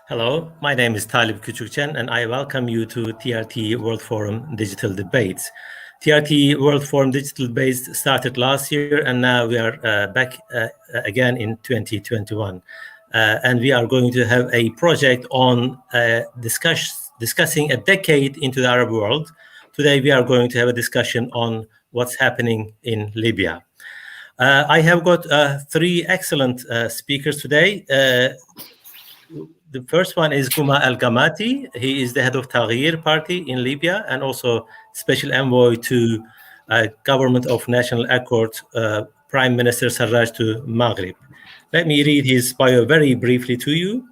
Hello, my name is Talib Küçükçen, and I welcome you to TRT World Forum Digital Debates. TRT World Forum Digital Debates started last year, and now we are back again in 2021. And we are going to have a project on discussing a decade into the Arab world. Today, we are going to have a discussion on what's happening in Libya. I have got three excellent speakers today. The first one is Guma Al-Gamati. He is the head of Taghir party in Libya and also special envoy to Government of National Accord, Prime Minister Sarraj to Maghreb. Let me read his bio very briefly to you.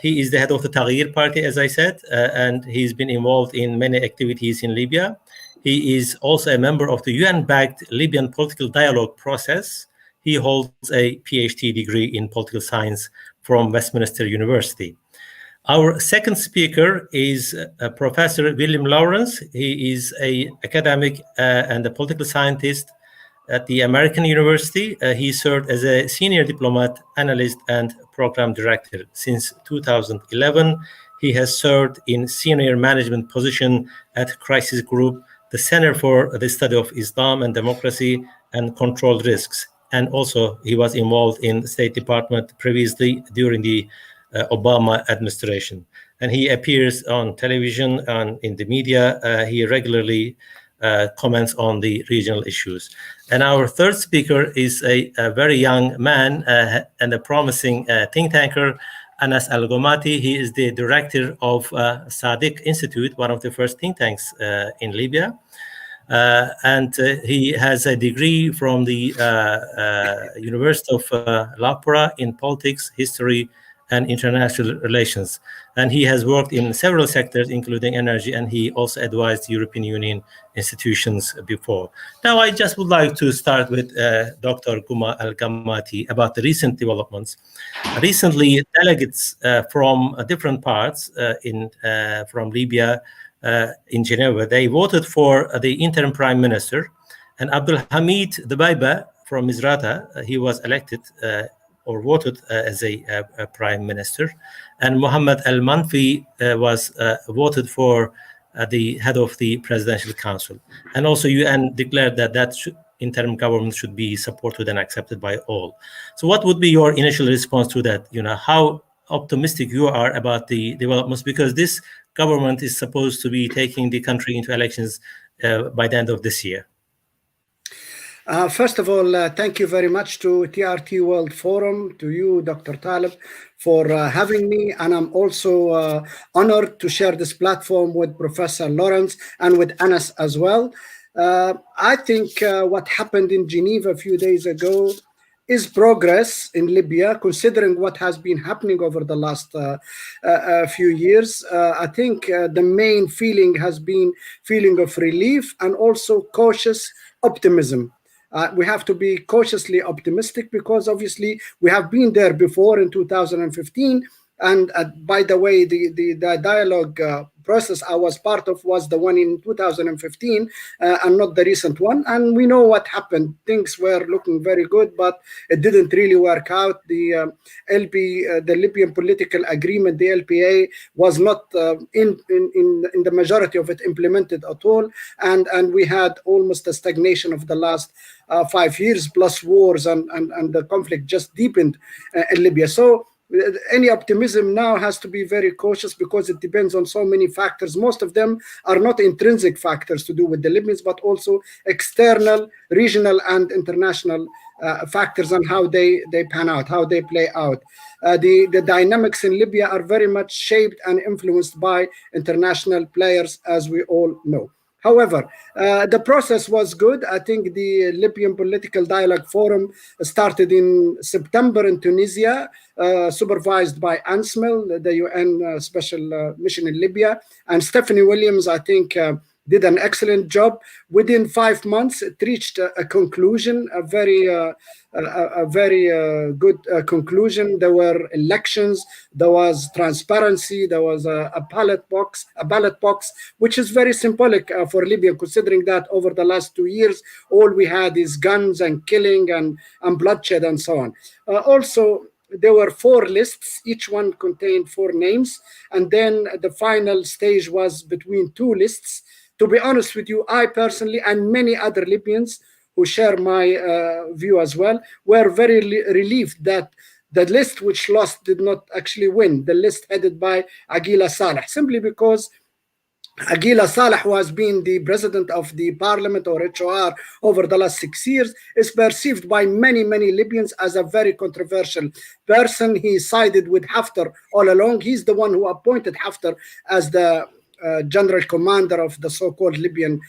He is the head of the Taghir party, as I said, and he's been involved in many activities in Libya. He is also a member of the UN-backed Libyan political dialogue process. He holds a PhD degree in political science from Westminster University. Our second speaker is Professor William Lawrence. He is an academic and a political scientist at the American University. He served as a senior diplomat, analyst, and program director. Since 2011, he has served in senior management position at Crisis Group, the Center for the Study of Islam and Democracy and Controlled Risks. And also, he was involved in the State Department previously during the Obama administration. And he appears on television and in the media. He regularly comments on the regional issues. And our third speaker is a very young man and a promising think tanker, Anas Al-Gomati. He is the director of Sadiq Institute, one of the first think tanks in Libya. And he has a degree from the University of Lapra in politics, history, and international relations. And he has worked in several sectors, including energy, and he also advised European Union institutions before. Now, I just would like to start with Dr. Guma Al-Gamati about the recent developments. Recently, delegates from different parts from Libya in Geneva, they voted for the interim prime minister, and Abdul Hamid Dbeiba from Misrata, he was elected or voted as a prime minister, and Mohammed Al-Manfi was voted for the head of the presidential council. And also UN declared that interim government should be supported and accepted by all. So what would be your initial response to that? How optimistic you are about the developments, because this government is supposed to be taking the country into elections by the end of this year? First of all, thank you very much to TRT World Forum, to you, Dr. Talib, for having me. And I'm also honored to share this platform with Professor Lawrence and with Anas as well. I think what happened in Geneva a few days ago is progress in Libya, considering what has been happening over the last few years. I think the main feeling has been feeling of relief and also cautious optimism. We have to be cautiously optimistic because obviously we have been there before in 2015. And by the way, the dialogue process I was part of was the one in 2015 and not the recent one. And we know what happened. Things were looking very good, but it didn't really work out. The Libyan political agreement, the LPA, was not in the majority of it implemented at all. And we had almost a stagnation of the last 5 years, plus wars and the conflict just deepened in Libya. So any optimism now has to be very cautious because it depends on so many factors. Most of them are not intrinsic factors to do with the Libyans, but also external, regional, and international factors on how they pan out, how they play out. The dynamics in Libya are very much shaped and influenced by international players, as we all know. However, the process was good. I think the Libyan Political Dialogue Forum started in September in Tunisia, supervised by ANSMIL, the UN Special Mission in Libya. And Stephanie Williams, I think, did an excellent job. Within 5 months, it reached a conclusion, a very good conclusion. There were elections, there was transparency, there was a ballot box, which is very symbolic for Libya, considering that over the last 2 years, all we had is guns and killing and bloodshed and so on. Also, there were 4 lists, each one contained 4 names, and then the final stage was between 2 lists. To be honest with you, I personally and many other Libyans who share my view as well were very relieved that the list which lost did not actually win, the list headed by Aguila Saleh, simply because Aguila Saleh, who has been the president of the parliament or HOR over the last 6 years, is perceived by many Libyans as a very controversial person. He sided with Haftar all along. He's the one who appointed Haftar as the general commander of the so-called Libyan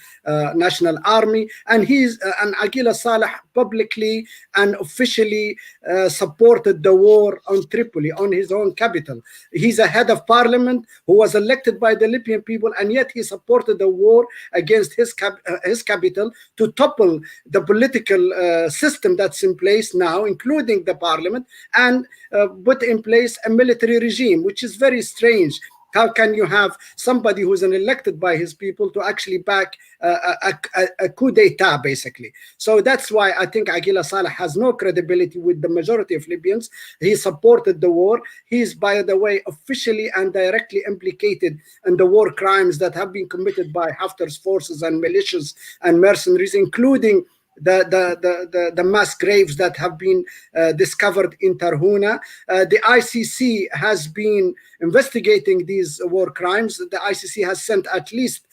National Army, and Aguila Saleh publicly and officially supported the war on Tripoli, on his own capital. He's a head of parliament who was elected by the Libyan people, and yet he supported the war against his capital to topple the political system that's in place now, including the parliament, and put in place a military regime, which is very strange. How can you have somebody who's elected by his people to actually back a coup d'etat, basically? So that's why I think Aguila Saleh has no credibility with the majority of Libyans. He supported the war. He's, by the way, officially and directly implicated in the war crimes that have been committed by Haftar's forces and militias and mercenaries, including the mass graves that have been discovered in Tarhuna. The ICC has been investigating these war crimes. The ICC has sent at least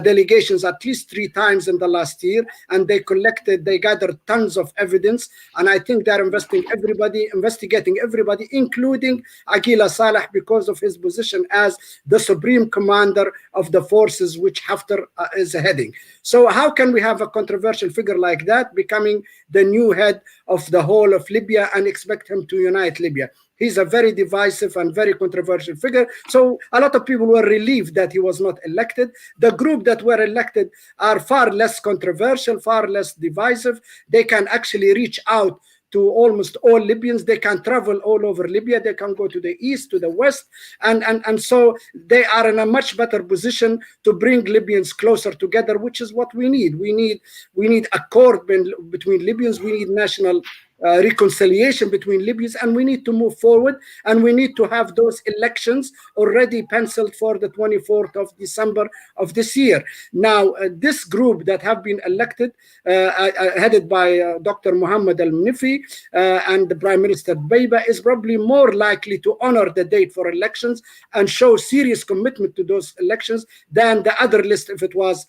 delegations at least 3 times in the last year, and they gathered tons of evidence, and I think they're investigating everybody, including Aguila Saleh, because of his position as the supreme commander of the forces which Haftar is heading. So how can we have a controversial figure like that becoming the new head of the whole of Libya and expect him to unite Libya? He's a very divisive and very controversial figure. So a lot of people were relieved that he was not elected. The group that were elected are far less controversial, far less divisive. They can actually reach out to almost all Libyans. They can travel all over Libya. They can go to the east, to the west, and so they are in a much better position to bring Libyans closer together, which is what we need. We need accord between Libyans. We need national reconciliation between Libyans, and we need to move forward, and we need to have those elections already penciled for the 24th of December of this year. Now, this group that have been elected, headed by Dr. Mohammed al-Mnifi and the Prime Minister Beiba, is probably more likely to honor the date for elections and show serious commitment to those elections than the other list if it was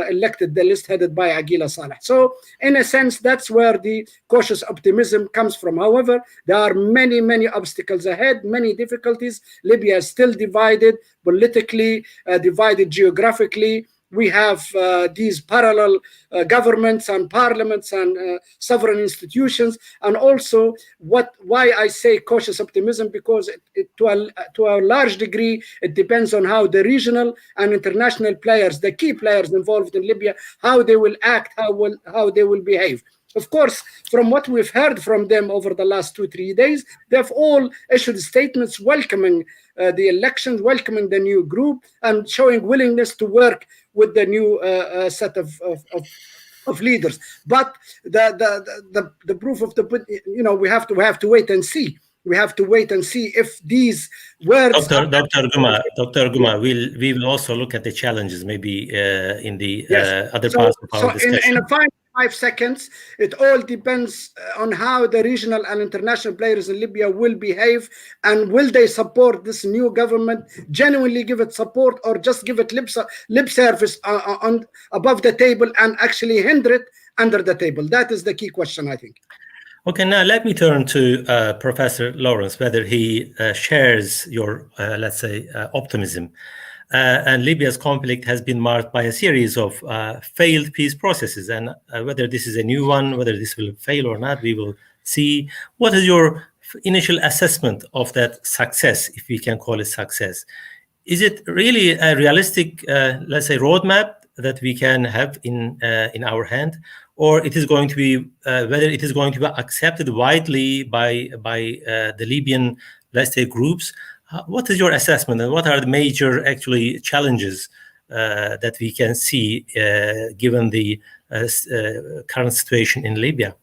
elected, the list headed by Aguila Saleh. So, in a sense, that's where the cautious optimism comes from. However, there are many obstacles ahead, many difficulties. Libya is still divided politically, divided geographically. We have these parallel governments and parliaments and sovereign institutions, and also why I say cautious optimism, because to a large degree it depends on how the regional and international players, the key players involved in Libya, how they will act, how they will behave. Of course, from what we've heard from them over the last 2-3 days, they've all issued statements welcoming the elections, welcoming the new group, and showing willingness to work with the new set of leaders. But the proof of the pudding, we have to wait and see. We have to wait and see if these words. Dr. Guma, we will also look at the challenges maybe in the other parts of our discussion. In 5 seconds, it all depends on how the regional and international players in Libya will behave, and will they support this new government, genuinely give it support, or just give it lip service on above the table and actually hinder it under the table. That is the key question, I think. Okay, now let me turn to Professor Lawrence, whether he shares your, let's say, optimism. And Libya's conflict has been marked by a series of failed peace processes, and whether this is a new one, whether this will fail or not, we will see. What is your initial assessment of that success, if we can call it success? is it really a realistic, let's say, roadmap that we can have in our hand, or it is going to be whether it is going to be accepted widely by the Libyan, let's say, groups? What is your assessment, and what are the major actually challenges that we can see given the current situation in Libya?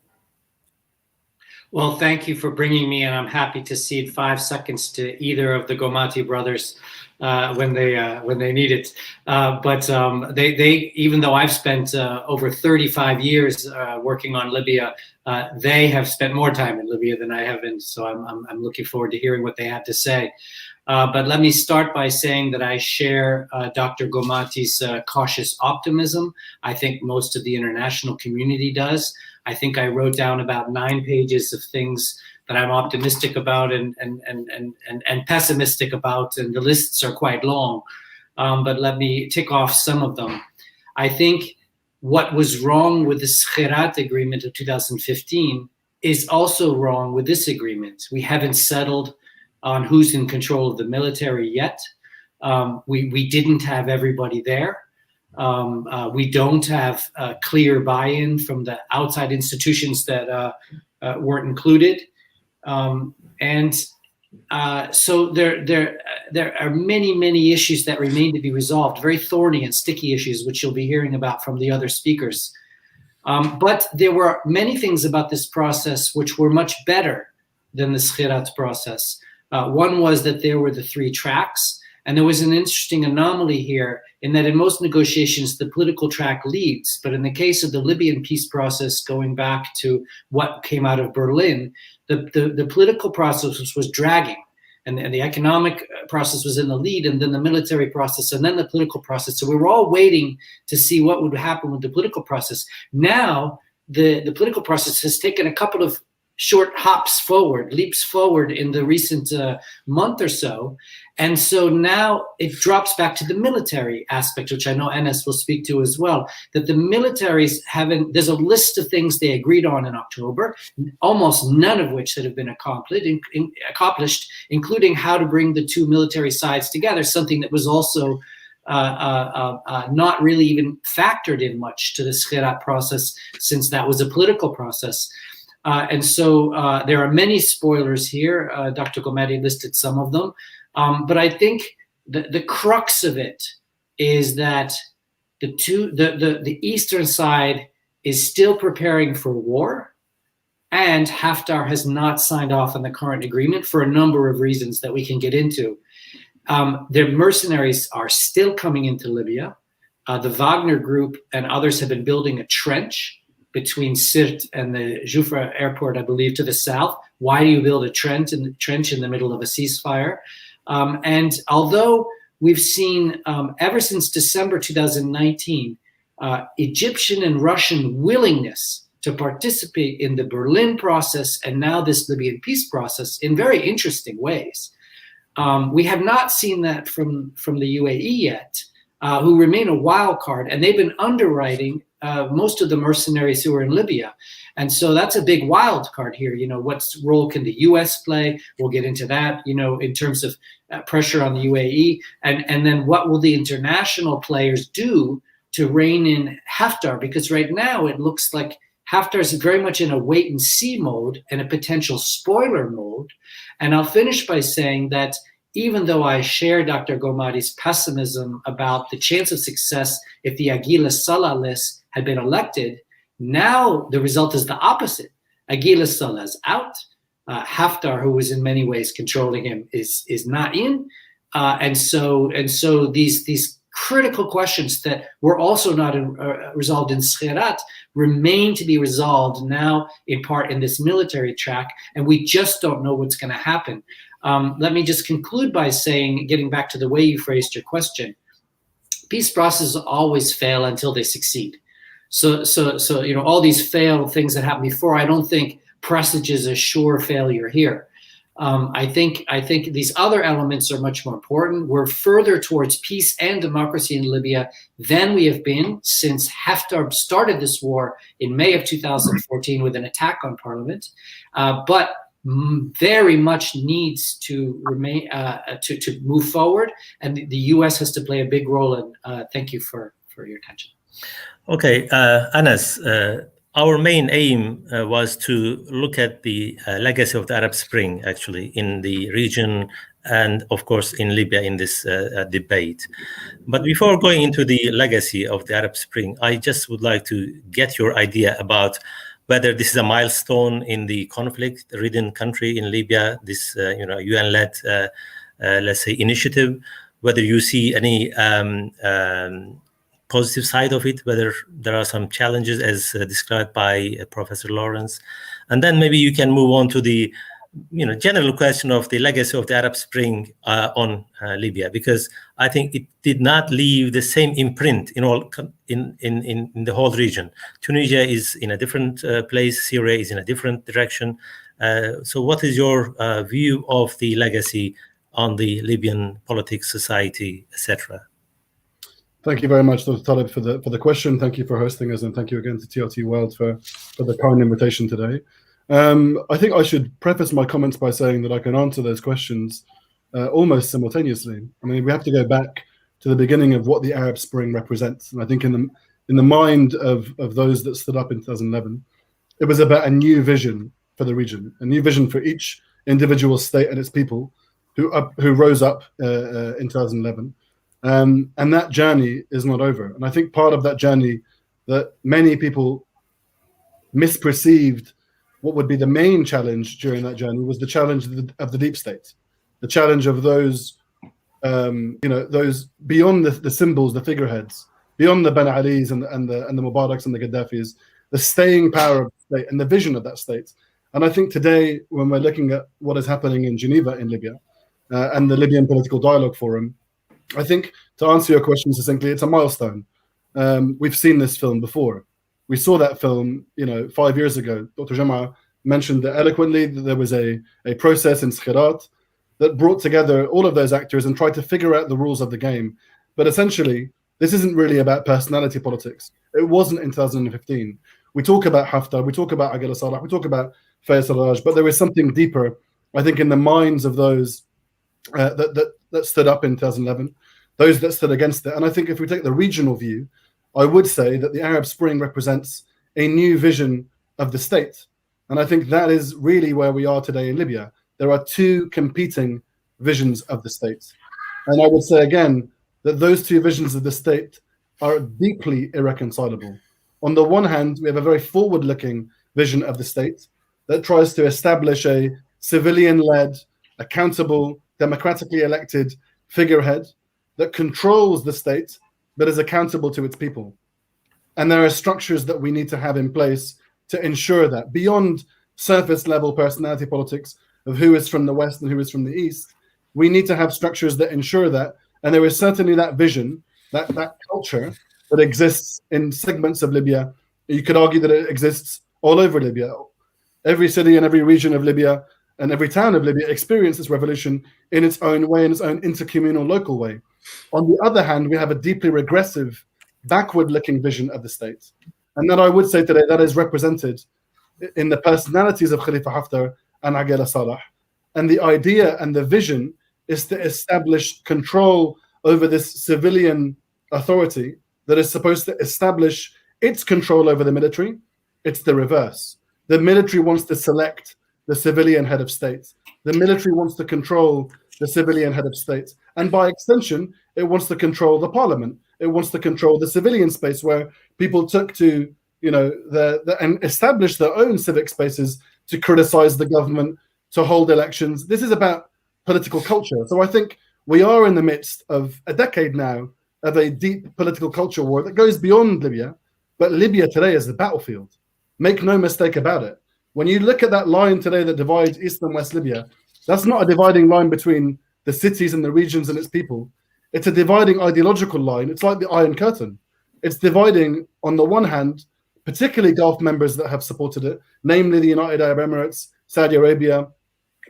Well, thank you for bringing me, and I'm happy to cede 5 seconds to either of the Gomati brothers when they need it. But they even though I've spent over 35 years working on Libya, they have spent more time in Libya than I have, and so I'm looking forward to hearing what they have to say. But let me start by saying that I share Dr. Gomati's cautious optimism. I think most of the international community does. I think I wrote down about 9 pages of things that I'm optimistic about and pessimistic about, and the lists are quite long. But let me tick off some of them. I think what was wrong with the Skhirat agreement of 2015 is also wrong with this agreement. We haven't settled on who's in control of the military yet. We didn't have everybody there. We don't have clear buy-in from the outside institutions that weren't included. So there are many issues that remain to be resolved, very thorny and sticky issues, which you'll be hearing about from the other speakers. But there were many things about this process which were much better than the Skhirat process. One was that there were the 3 tracks, and there was an interesting anomaly here in that in most negotiations, the political track leads. But in the case of the Libyan peace process, going back to what came out of Berlin, the political process was dragging, and the economic process was in the lead, and then the military process, and then the political process. So we were all waiting to see what would happen with the political process. Now, the political process has taken a couple of short leaps forward in the recent month or so. And so now it drops back to the military aspect, which I know Enes will speak to as well, that the militaries there's a list of things they agreed on in October, almost none of which that have been accomplished, including how to bring the 2 military sides together, something that was also not really even factored in much to the Skhirat process, since that was a political process. And so there are many spoilers here. Dr. Gomati listed some of them. But I think the crux of it is that the eastern side is still preparing for war, and Haftar has not signed off on the current agreement for a number of reasons that we can get into. Their mercenaries are still coming into Libya. The Wagner group and others have been building a trench between Sirte and the Jufra airport, I believe, to the south. Why do you build a trench in the middle of a ceasefire? And although we've seen ever since December 2019, Egyptian and Russian willingness to participate in the Berlin process and now this Libyan peace process in very interesting ways. We have not seen that from the UAE yet, who remain a wild card, and they've been underwriting most of the mercenaries who are in Libya. And so that's a big wild card here. You know, what role can the US play? We'll get into that, you know, in terms of pressure on the UAE. And then what will the international players do to rein in Haftar? Because right now it looks like Haftar is very much in a wait and see mode and a potential spoiler mode. And I'll finish by saying that even though I share Dr. Gomati's pessimism about the chance of success if the Aguila Salah list had been elected, now the result is the opposite. Aguila Salah is out. Haftar, who was in many ways controlling him, is not in. And so these critical questions that were also not resolved in Skhirat remain to be resolved now in part in this military track, and we just don't know what's going to happen. Let me just conclude by saying, getting back to the way you phrased your question, peace processes always fail until they succeed. So you know, all these failed things that happened before, I don't think presages a sure failure here. I think these other elements are much more important. We're further towards peace and democracy in Libya than we have been since Haftar started this war in May of 2014 with an attack on parliament. But very much needs to remain to move forward, and the U.S. has to play a big role. And thank you for your attention. Okay, Anas, our main aim was to look at the legacy of the Arab Spring, actually, in the region and, of course, in Libya in this debate. But before going into the legacy of the Arab Spring, I just would like to get your idea about whether this is a milestone in the conflict-ridden country in Libya, this UN-led, let's say, initiative, whether you see any positive side of it, whether there are some challenges as described by Professor Lawrence. And then maybe you can move on to the general question of the legacy of the Arab Spring on Libya, because I think it did not leave the same imprint in the whole region. Tunisia is in a different place, Syria is in a different direction. So what is your view of the legacy on the Libyan politics, society, etc.? Thank you very much, Dr. Taleb, for the question. Thank you for hosting us, and thank you again to TRT World for the kind invitation today. I think I should preface my comments by saying that I can answer those questions almost simultaneously. I mean, we have to go back to the beginning of what the Arab Spring represents. And I think in the mind of those that stood up in 2011, it was about a new vision for the region, a new vision for each individual state and its people who rose up in 2011. And that journey is not over. And I think part of that journey that many people misperceived what would be the main challenge during that journey was the challenge of the deep state, the challenge of those, those beyond the symbols, the figureheads, beyond the Ben Alis and the Mubaraks and the Gaddafis, the staying power of the state and the vision of that state. And I think today, when we're looking at what is happening in Geneva in Libya and the Libyan Political Dialogue Forum, I think to answer your question succinctly, it's a milestone. We've seen this film before. We saw that film, 5 years ago. Dr. Jama mentioned that eloquently that there was a process in Skhirat that brought together all of those actors and tried to figure out the rules of the game. But essentially, this isn't really about personality politics. It wasn't in 2015. We talk about Haftar, we talk about Agil Salah, we talk about Fayez Sarraj, but there was something deeper, I think, in the minds of those that stood up in 2011, those that stood against it. And I think if we take the regional view, I would say that the Arab Spring represents a new vision of the state. And I think that is really where we are today in Libya. There are two competing visions of the state. And I would say again that those two visions of the state are deeply irreconcilable. On the one hand, we have a very forward-looking vision of the state that tries to establish a civilian-led, accountable, democratically elected figurehead that controls the state but is accountable to its people. And there are structures that we need to have in place to ensure that, beyond surface level personality politics of who is from the West and who is from the East, we need to have structures that ensure that. And there is certainly that vision, that culture that exists in segments of Libya. You could argue that it exists all over Libya. Every city and every region of Libya and every town of Libya experienced this revolution in its own way, in its own intercommunal local way. On the other hand, we have a deeply regressive, backward-looking vision of the state. And that I would say today that is represented in the personalities of Khalifa Haftar and Agil Salah. And the idea and the vision is to establish control over this civilian authority that is supposed to establish its control over the military. It's the reverse. The military wants to select the civilian head of state. The military wants to control the civilian head of state. And by extension, it wants to control the parliament. It wants to control the civilian space where people took to, and establish their own civic spaces to criticize the government, to hold elections. This is about political culture. So I think we are in the midst of a decade now of a deep political culture war that goes beyond Libya. But Libya today is the battlefield. Make no mistake about it. When you look at that line today that divides East and West Libya, that's not a dividing line between the cities and the regions and its people. It's a dividing ideological line. It's like the Iron Curtain. It's dividing, on the one hand, particularly Gulf members that have supported it, namely the United Arab Emirates, Saudi Arabia,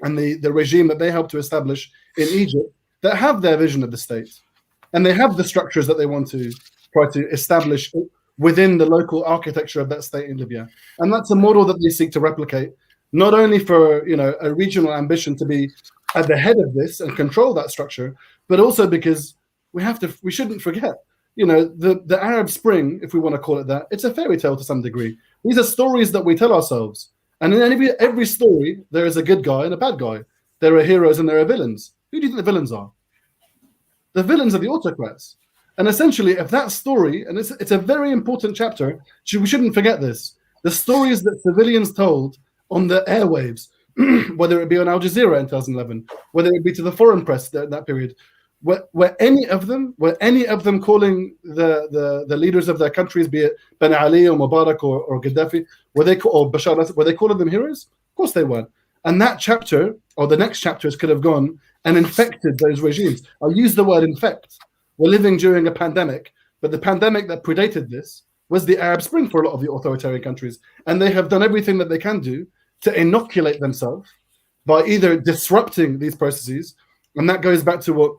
and the regime that they helped to establish in Egypt, that have their vision of the state. And they have the structures that they want to try to establish within the local architecture of that state in Libya. And that's a model that they seek to replicate, not only for a regional ambition to be at the head of this and control that structure, but also because we shouldn't forget, the Arab Spring, if we want to call it that, it's a fairy tale to some degree. These are stories that we tell ourselves, and in every story there is a good guy and a bad guy. There are heroes and there are villains. Who do you think the villains are? The villains are the autocrats. And essentially, if that story, and it's a very important chapter, we shouldn't forget this. The stories that civilians told on the airwaves, whether it be on Al Jazeera in 2011, whether it be to the foreign press that period, were any of them calling the leaders of their countries, be it Ben Ali or Mubarak or Gaddafi, or Bashar al-Assad, were they calling them heroes? Of course they weren't. And that chapter, or the next chapters, could have gone and infected those regimes. I'll use the word infect. We're living during a pandemic, but the pandemic that predated this was the Arab Spring for a lot of the authoritarian countries. And they have done everything that they can do to inoculate themselves by either disrupting these processes, and that goes back to what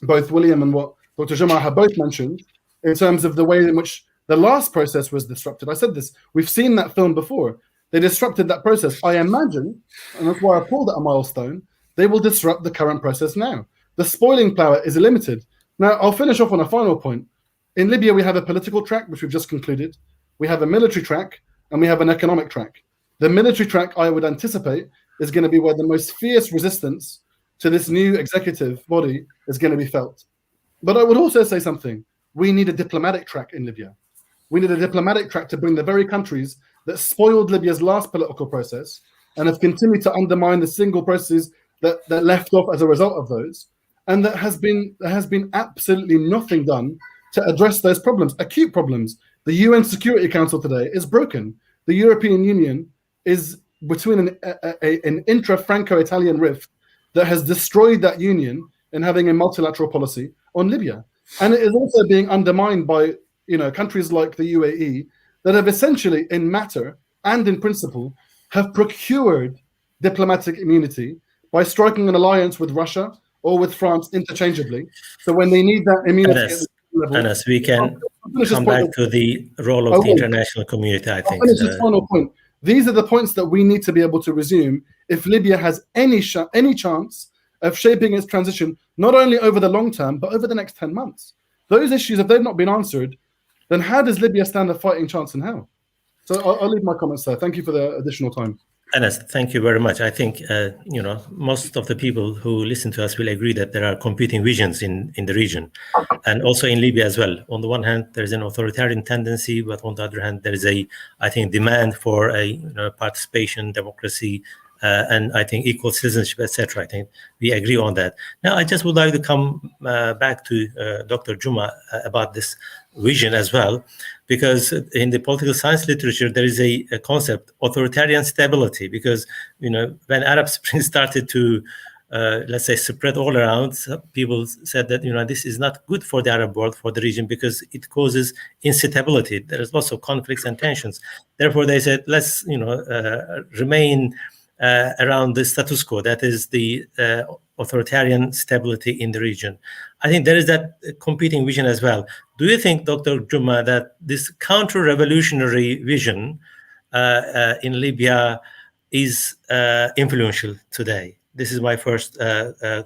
both William and what Dr. Juma have both mentioned in terms of the way in which the last process was disrupted. I said this, we've seen that film before. They disrupted that process. I imagine, and that's why I called it a milestone, they will disrupt the current process now. The spoiling power is limited. Now, I'll finish off on a final point. In Libya, we have a political track, which we've just concluded. We have a military track, and we have an economic track. The military track, I would anticipate, is going to be where the most fierce resistance to this new executive body is going to be felt. But I would also say something. We need a diplomatic track in Libya. We need a diplomatic track to bring the very countries that spoiled Libya's last political process and have continued to undermine the single processes that left off as a result of those, and there has been absolutely nothing done to address those problems, acute problems. The UN Security Council today is broken. The European Union is between an intra-Franco-Italian rift that has destroyed that union in having a multilateral policy on Libya. And it is also being undermined by countries like the UAE that have essentially, in matter and in principle, have procured diplomatic immunity by striking an alliance with Russia or with France interchangeably. So when they need that immunity, Anas, we can come back to the role of the international community, I think. I'll finish this final point. These are the points that we need to be able to resume if Libya has any chance of shaping its transition, not only over the long term, but over the next 10 months. Those issues, if they've not been answered, then how does Libya stand a fighting chance and how? So I'll leave my comments there. Thank you for the additional time. Anas, thank you very much. I think most of the people who listen to us will agree that there are competing visions in the region, and also in Libya as well. On the one hand, there is an authoritarian tendency, but on the other hand, there is I think, demand for participation, democracy, and I think equal citizenship, etc. I think we agree on that. Now, I just would like to come back to Dr. Juma about this vision as well, because in the political science literature there is a concept, authoritarian stability, because when Arab Spring started to let's say spread all around, people said that this is not good for the Arab world, for the region, because it causes instability. There is lots of conflicts and tensions. Therefore they said, let's remain around the status quo, that is the authoritarian stability in the region. I think there is that competing vision as well. Do you think, Dr. Juma, that this counter-revolutionary vision in Libya is influential today? This is my first part of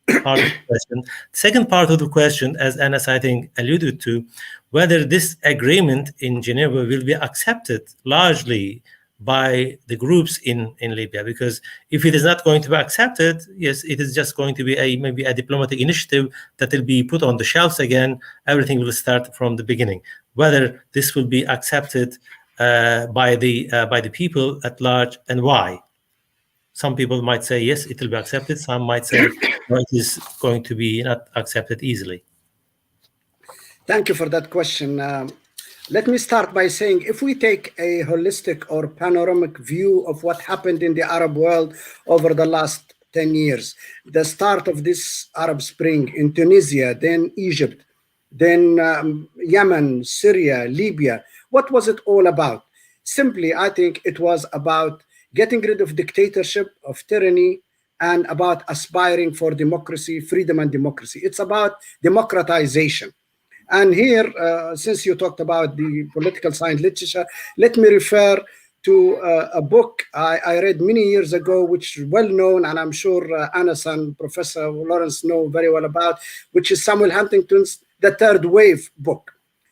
the question. Second part of the question, as Anas, I think, alluded to, whether this agreement in Geneva will be accepted largely by the groups in Libya, because if it is not going to be accepted, yes, it is just going to be maybe a diplomatic initiative that will be put on the shelves again. Everything will start from the beginning. Whether this will be accepted by the people at large, and why? Some people might say yes, it will be accepted. Some might say no, it is going to be not accepted easily. Thank you for that question. Let me start by saying, if we take a holistic or panoramic view of what happened in the Arab world over the last 10 years, the start of this Arab Spring in Tunisia, then Egypt, then Yemen, Syria, Libya, what was it all about? Simply, I think it was about getting rid of dictatorship, of tyranny, and about aspiring for democracy, freedom and democracy. It's about democratization. And here, since you talked about the political science literature, let me refer to a book I read many years ago, which is well known, and I'm sure Anas and Professor Lawrence know very well about, which is Samuel Huntington's The Third Wave book.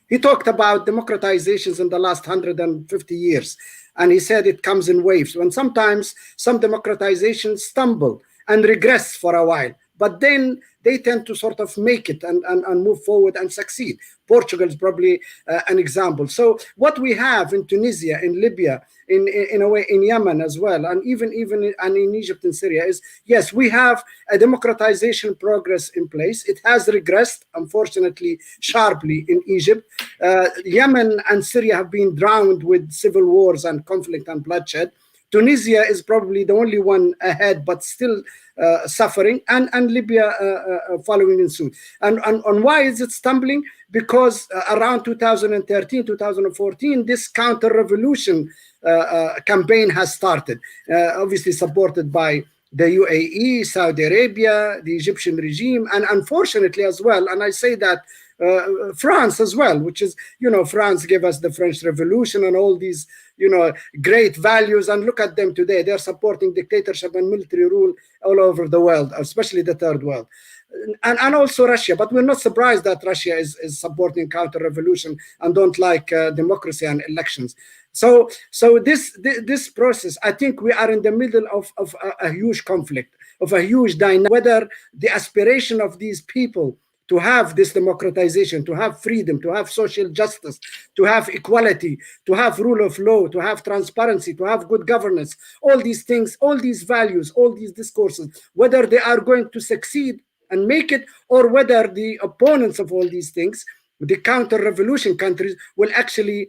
He talked about democratizations in the last 150 years, and he said it comes in waves, when sometimes some democratizations stumble and regress for a while, but then they tend to sort of make it and move forward and succeed. Portugal is probably an example. So what we have in Tunisia, in Libya, in a way in Yemen as well, and even in Egypt and Syria is, yes, we have a democratization progress in place. It has regressed, unfortunately, sharply in Egypt. Yemen and Syria have been drowned with civil wars and conflict and bloodshed. Tunisia is probably the only one ahead, but still suffering, and Libya following in suit. And why is it stumbling? Because around 2013, 2014, this counter-revolution campaign has started, obviously supported by the UAE, Saudi Arabia, the Egyptian regime, and unfortunately as well, and I say that France as well, which is, France gave us the French Revolution and all these, great values, and look at them today. They're supporting dictatorship and military rule all over the world, especially the third world. And also Russia, but we're not surprised that Russia is supporting counter-revolution and don't like democracy and elections. So this process, I think we are in the middle of a huge conflict, of a huge dynamic, whether the aspiration of these people to have this democratization, to have freedom, to have social justice, to have equality, to have rule of law, to have transparency, to have good governance, all these things, all these values, all these discourses, whether they are going to succeed and make it, or whether the opponents of all these things, the counter-revolution countries, will actually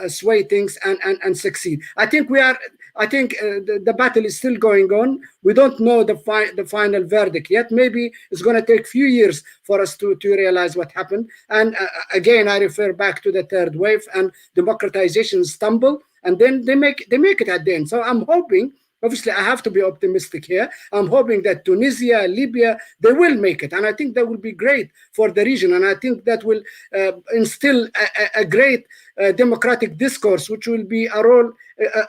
sway things and succeed. I think the battle is still going on. We don't know the final verdict yet. Maybe it's going to take a few years for us to realize what happened. And again, I refer back to the third wave, and democratization stumble, and then they make it at the end. So I'm hoping, obviously, I have to be optimistic here. I'm hoping that Tunisia, Libya, they will make it. And I think that will be great for the region. And I think that will instill a great democratic discourse, which will be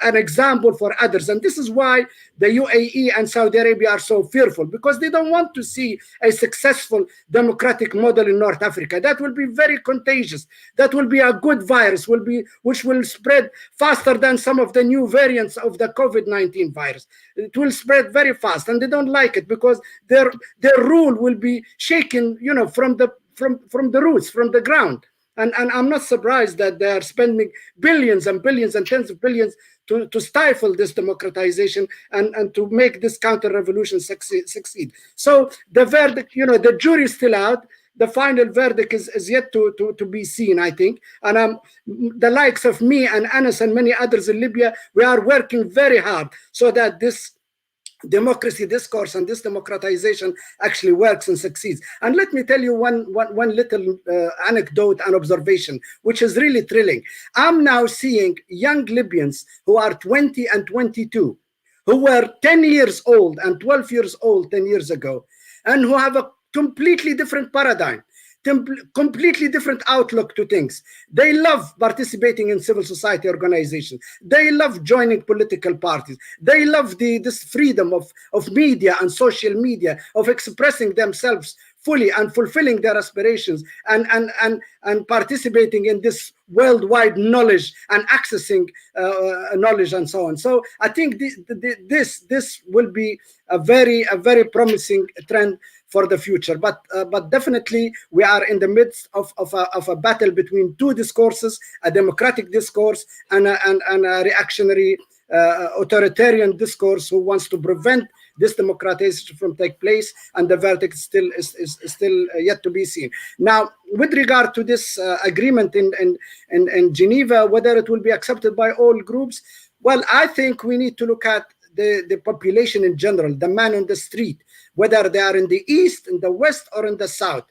an example for others. And this is why the UAE and Saudi Arabia are so fearful, because they don't want to see a successful democratic model in North Africa. That will be very contagious. That will be a good virus, which will spread faster than some of the new variants of the COVID-19 virus. It will spread very fast, and they don't like it because their rule will be shaken, from the roots, from the ground. And I'm not surprised that they are spending billions and billions and tens of billions to stifle this democratization and to make this counter-revolution succeed. So the verdict, the jury is still out. The final verdict is yet to be seen, I think. And the likes of me and Anas and many others in Libya, we are working very hard so that this democracy discourse and this democratization actually works and succeeds. And let me tell you one little anecdote and observation, which is really thrilling. I'm now seeing young Libyans who are 20 and 22, who were 10 years old and 12 years old 10 years ago, and who have a completely different paradigm, completely different outlook to things. They love participating in civil society organizations. They love joining political parties. They love this freedom of media and social media, of expressing themselves fully and fulfilling their aspirations and participating in this worldwide knowledge and accessing knowledge and so on. So I think this will be a very promising trend for the future, but definitely we are in the midst of a battle between two discourses: a democratic discourse and a reactionary authoritarian discourse who wants to prevent this democratization from take place, and the verdict is still yet to be seen. Now, with regard to this agreement in Geneva, whether it will be accepted by all groups, well, I think we need to look at the population in general, the man on the street, whether they are in the east, in the west, or in the south.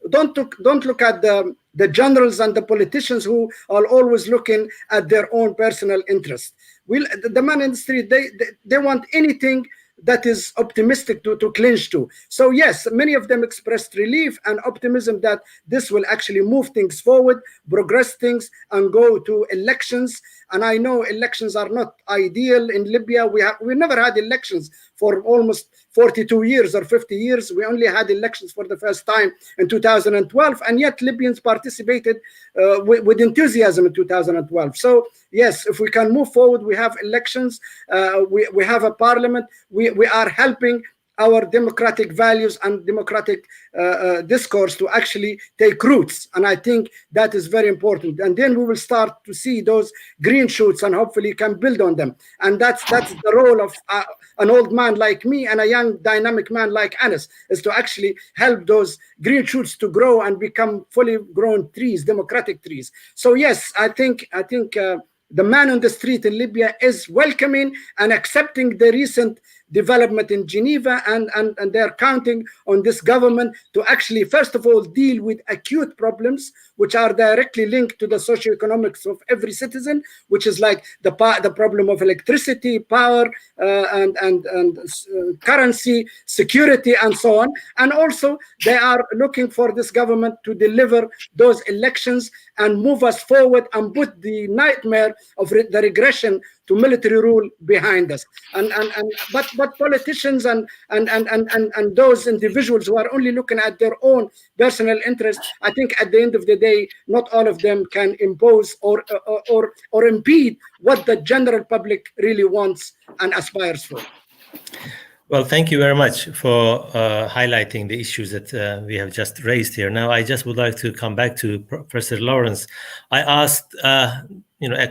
Don't look at the generals and the politicians who are always looking at their own personal interest. The man in the street, they want anything that is optimistic to clinch to. So yes, many of them expressed relief and optimism that this will actually move things forward, progress things, and go to elections. And I know elections are not ideal in Libya. We never had elections for almost 42 years or 50 years. We only had elections for the first time in 2012, and yet Libyans participated with enthusiasm in 2012. So yes, if we can move forward, we have elections, we have a parliament, we are helping our democratic values and democratic discourse to actually take roots. And I think that is very important. And then we will start to see those green shoots and hopefully can build on them. And that's the role of an old man like me and a young dynamic man like Anas, is to actually help those green shoots to grow and become fully grown trees, democratic trees. So yes, I think the man on the street in Libya is welcoming and accepting the recent development in Geneva, and they're counting on this government to actually, first of all, deal with acute problems which are directly linked to the socioeconomics of every citizen, which is like the problem of electricity, power, and currency, security, and so on. And also, they are looking for this government to deliver those elections and move us forward and put the nightmare of the regression to military rule behind us. But politicians and those individuals who are only looking at their own personal interests, I think at the end of the day, not all of them can impose or impede what the general public really wants and aspires for. Well, thank you very much for highlighting the issues that we have just raised here. Now, I just would like to come back to Professor Lawrence. I asked a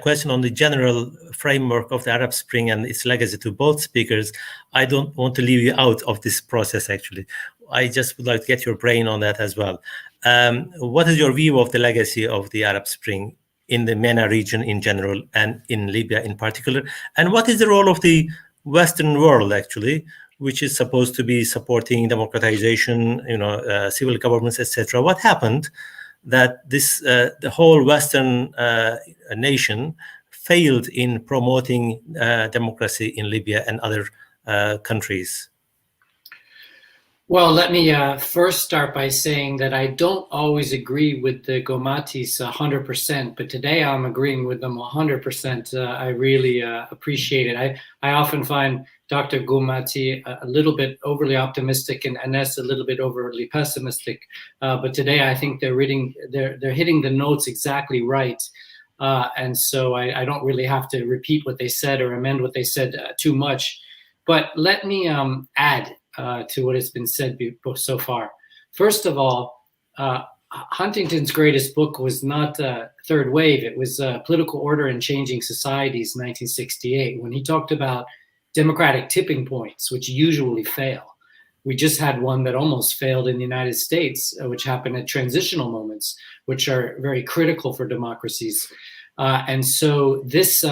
question on the general framework of the Arab Spring and its legacy to both speakers. I don't want to leave you out of this process, actually. I just would like to get your brain on that as well. What is your view of the legacy of the Arab Spring in the MENA region in general and in Libya in particular? And what is the role of the Western world, actually, which is supposed to be supporting democratization, civil governments, etc.? What happened that the whole Western nation failed in promoting democracy in Libya and other countries? Well, let me first start by saying that I don't always agree with the Gomatis 100%, but today I'm agreeing with them 100%. I really appreciate it. I often find Dr. Gomati a little bit overly optimistic and Anas a little bit overly pessimistic, but today I think they're hitting the notes exactly right. And so I don't really have to repeat what they said or amend what they said too much. But let me add to what has been said so far. First of all, Huntington's greatest book was not Third Wave. It was Political Order and Changing Societies, 1968, when he talked about democratic tipping points, which usually fail. We just had one that almost failed in the United States, which happened at transitional moments, which are very critical for democracies. And so these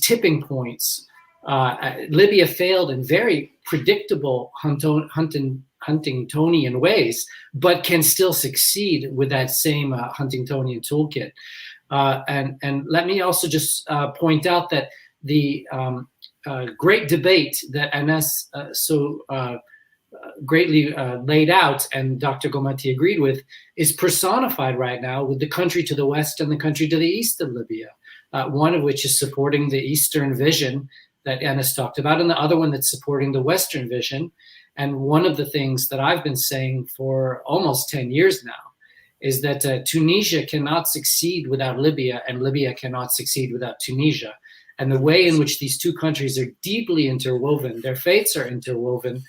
tipping points, Libya failed in very predictable Huntingtonian ways, but can still succeed with that same Huntingtonian toolkit. And let me also just point out that the great debate that Anas greatly laid out and Dr. Gomati agreed with is personified right now with the country to the west and the country to the east of Libya, one of which is supporting the Eastern vision that Anas talked about, and the other one that's supporting the Western vision. And one of the things that I've been saying for almost 10 years now is that Tunisia cannot succeed without Libya, and Libya cannot succeed without Tunisia. And the way in which these two countries are deeply interwoven, their fates are interwoven.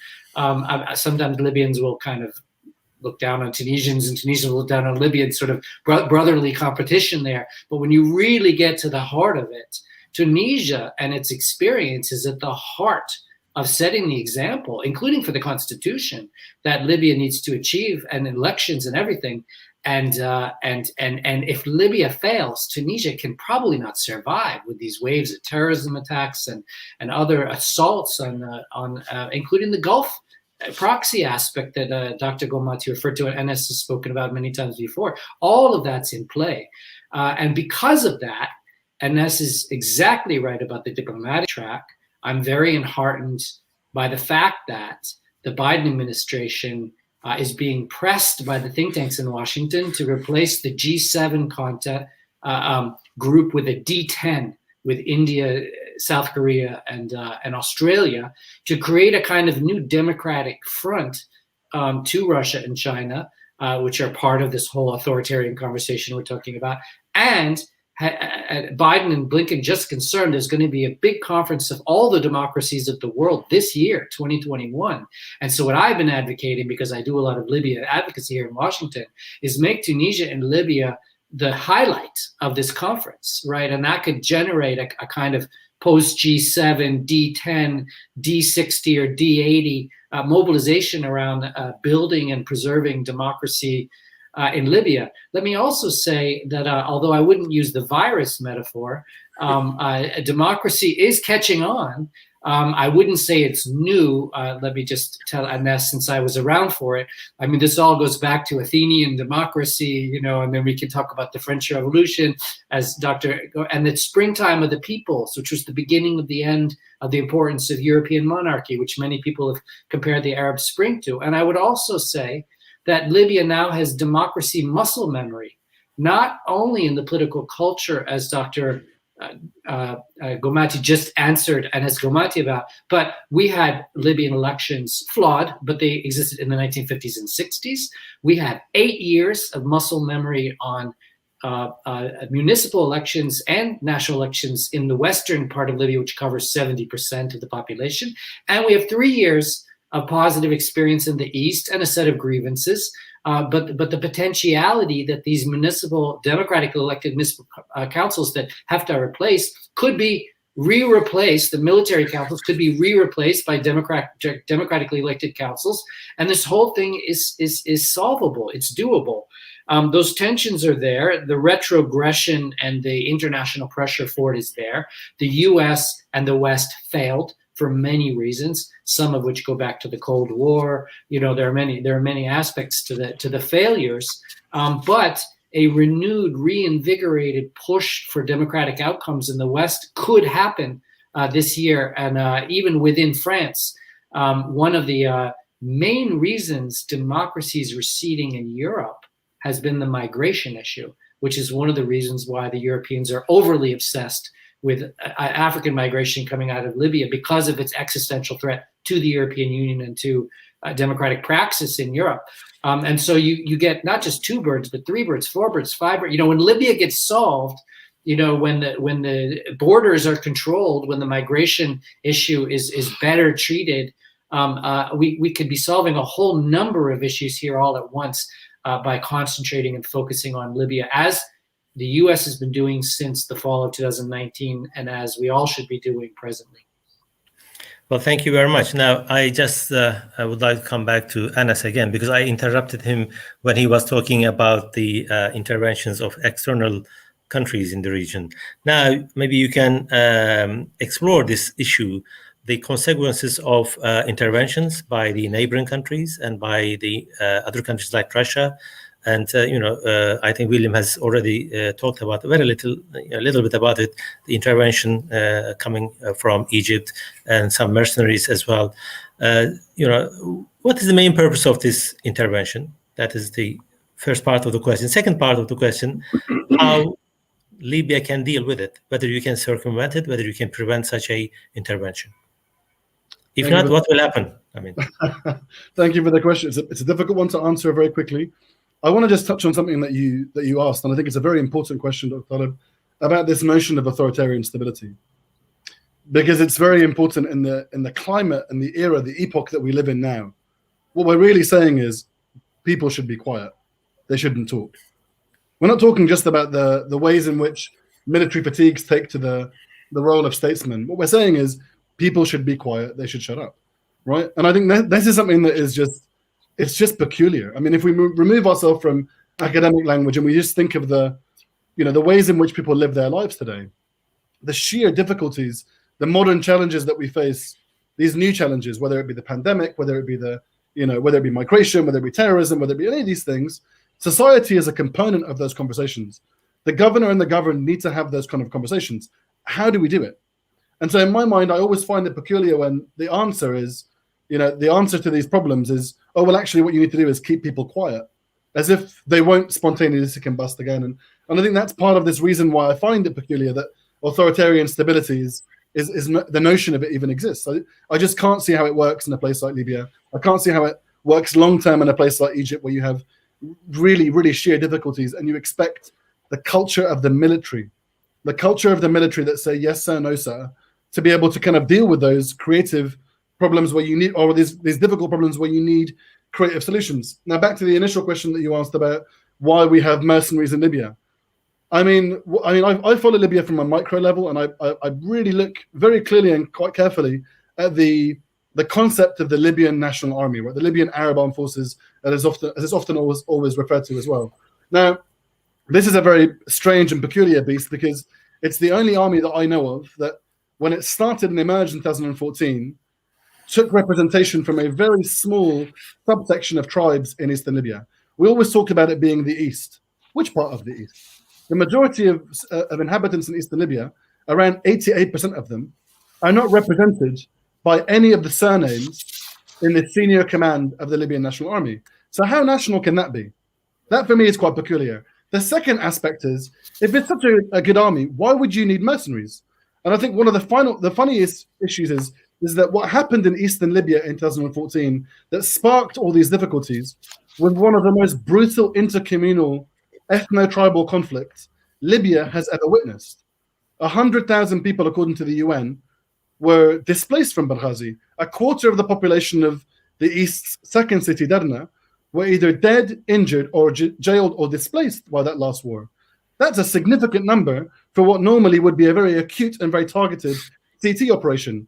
Sometimes Libyans will kind of look down on Tunisians and Tunisians will look down on Libyans, sort of brotherly competition there. But when you really get to the heart of it, Tunisia and its experience is at the heart of setting the example, including for the constitution, that Libya needs to achieve, and elections and everything. And if Libya fails, Tunisia can probably not survive with these waves of terrorism attacks and other assaults on including the Gulf proxy aspect that Dr. Gomati referred to and Anas has spoken about many times before. All of that's in play. And because of that, Anas is exactly right about the diplomatic track. I'm very enheartened by the fact that the Biden administration is being pressed by the think tanks in Washington to replace the G7 group with a D10, with India, South Korea, and Australia, to create a kind of new democratic front to Russia and China, which are part of this whole authoritarian conversation we're talking about. And Biden and Blinken just confirmed there's going to be a big conference of all the democracies of the world this year, 2021. And so what I've been advocating, because I do a lot of Libya advocacy here in Washington, is make Tunisia and Libya the highlight of this conference, right? And that could generate a kind of post G7, D10, D60, or D80 mobilization around building and preserving democracy in Libya. Let me also say that although I wouldn't use the virus metaphor, democracy is catching on. I wouldn't say it's new. Let me just tell Anas, since I was around for it. I mean, this all goes back to Athenian democracy, and then we can talk about the French Revolution and the springtime of the peoples, which was the beginning of the end of the importance of European monarchy, which many people have compared the Arab Spring to. And I would also say that Libya now has democracy muscle memory, not only in the political culture, as Dr. Gomati just answered Anas Gomati about, but we had Libyan elections flawed, but they existed in the 1950s and 60s. We had 8 years of muscle memory on municipal elections and national elections in the western part of Libya, which covers 70% of the population. And we have 3 years of positive experience in the east and a set of grievances. But the potentiality that these municipal, democratically elected municipal councils that Haftar replaced could be re-replaced, the military councils could be re-replaced by democratically elected councils, and this whole thing is solvable. It's doable. Those tensions are there. The retrogression and the international pressure for it is there. The U.S. and the West failed for many reasons, some of which go back to the Cold War. There are many aspects to the failures, but a renewed, reinvigorated push for democratic outcomes in the West could happen this year. And even within France, one of the main reasons democracy is receding in Europe has been the migration issue, which is one of the reasons why the Europeans are overly obsessed with African migration coming out of Libya, because of its existential threat to the European Union and to democratic praxis in Europe. And so you get not just 2 birds, but 3 birds, 4 birds, 5 birds. When Libya gets solved, when the borders are controlled, when the migration issue is better treated, we could be solving a whole number of issues here all at once by concentrating and focusing on Libya, as the U.S. has been doing since the fall of 2019, and as we all should be doing presently. Well, thank you very much. Now, I would like to come back to Anas again, because I interrupted him when he was talking about the interventions of external countries in the region. Now, maybe you can explore this issue, the consequences of interventions by the neighboring countries and by the other countries like Russia. And I think William has already talked about a little bit about it. The intervention coming from Egypt and some mercenaries as well. What is the main purpose of this intervention? That is the first part of the question. Second part of the question: how Libya can deal with it? Whether you can circumvent it, whether you can prevent such a intervention. If not, what will happen? I mean, thank you for the question. It's a difficult one to answer very quickly. I want to just touch on something that you asked, and I think it's a very important question, Dr. Taleb, about this notion of authoritarian stability, because it's very important in the climate and the era, the epoch that we live in now. What we're really saying is people should be quiet; they shouldn't talk. We're not talking just about the ways in which military fatigues take to the role of statesmen. What we're saying is people should be quiet; they should shut up, right? And I think that this is something that is just peculiar. I mean, if we remove ourselves from academic language and we just think of the ways in which people live their lives today, the sheer difficulties, the modern challenges that we face, these new challenges, whether it be the pandemic, whether it be whether it be migration, whether it be terrorism, whether it be any of these things, society is a component of those conversations. The governor and the governed need to have those kind of conversations. How do we do it? And so in my mind, I always find it peculiar when the answer is, the answer to these problems is, oh, well, actually what you need to do is keep people quiet, as if they won't spontaneously combust again. And I think that's part of this reason why I find it peculiar that authoritarian stability is the notion of it even exists. I just can't see how it works in a place like Libya. I can't see how it works long-term in a place like Egypt, where you have really, really sheer difficulties, and you expect the culture of the military that say yes sir, no sir, to be able to kind of deal with those creative problems where you need, or these difficult problems where you need creative solutions. Now, back to the initial question that you asked about why we have mercenaries in Libya. I mean, I follow Libya from a micro level, and I really look very clearly and quite carefully at the concept of the Libyan National Army, right? The Libyan Arab Armed Forces, as it's often always referred to as well. Now, this is a very strange and peculiar beast, because it's the only army that I know of that, when it started and emerged in 2014, took representation from a very small subsection of tribes in eastern Libya. We always talked about it being the East. Which part of the East? The majority of inhabitants in eastern Libya, around 88% of them, are not represented by any of the surnames in the senior command of the Libyan National Army. So how national can that be? That for me is quite peculiar. The second aspect is, if it's such a good army, why would you need mercenaries? And I think one of the funniest issues is that what happened in eastern Libya in 2014 that sparked all these difficulties was one of the most brutal intercommunal ethno-tribal conflicts Libya has ever witnessed. 100,000 people, according to the UN, were displaced from Benghazi. A quarter of the population of the East's second city, Derna, were either dead, injured, or jailed or displaced by that last war. That's a significant number for what normally would be a very acute and very targeted CT operation.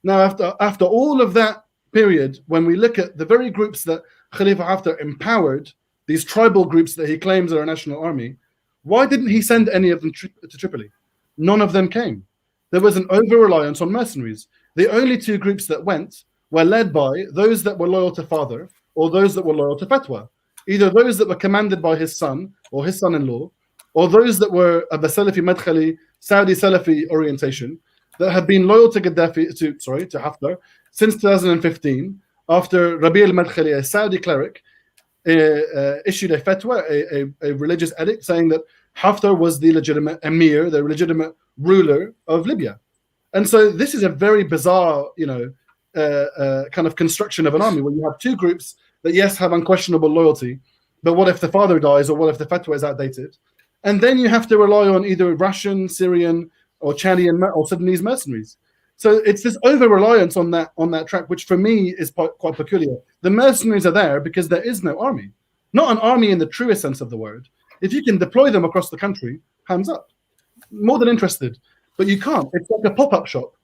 Now, after all of that period, when we look at the very groups that Khalifa Haftar empowered, these tribal groups that he claims are a national army, why didn't he send any of them to Tripoli? None of them came. There was an over-reliance on mercenaries. The only two groups that went were led by those that were loyal to father or those that were loyal to Fatwa, either those that were commanded by his son or his son-in-law, or those that were of the Salafi Madkhali, Saudi Salafi orientation, that had been loyal to Haftar since 2015, after Rabi al-Madkhali, a Saudi cleric, issued a fatwa, a religious edict, saying that Haftar was the legitimate emir, the legitimate ruler of Libya. And so this is a very bizarre, kind of construction of an army, where you have two groups that, yes, have unquestionable loyalty, but what if the father dies, or what if the fatwa is outdated? And then you have to rely on either Russian, Syrian, or Chadian or Sudanese mercenaries. So it's this over-reliance on that track, which for me is quite peculiar. The mercenaries are there because there is no army, not an army in the truest sense of the word. If you can deploy them across the country, hands up, more than interested. But you can't. It's like a pop-up shop.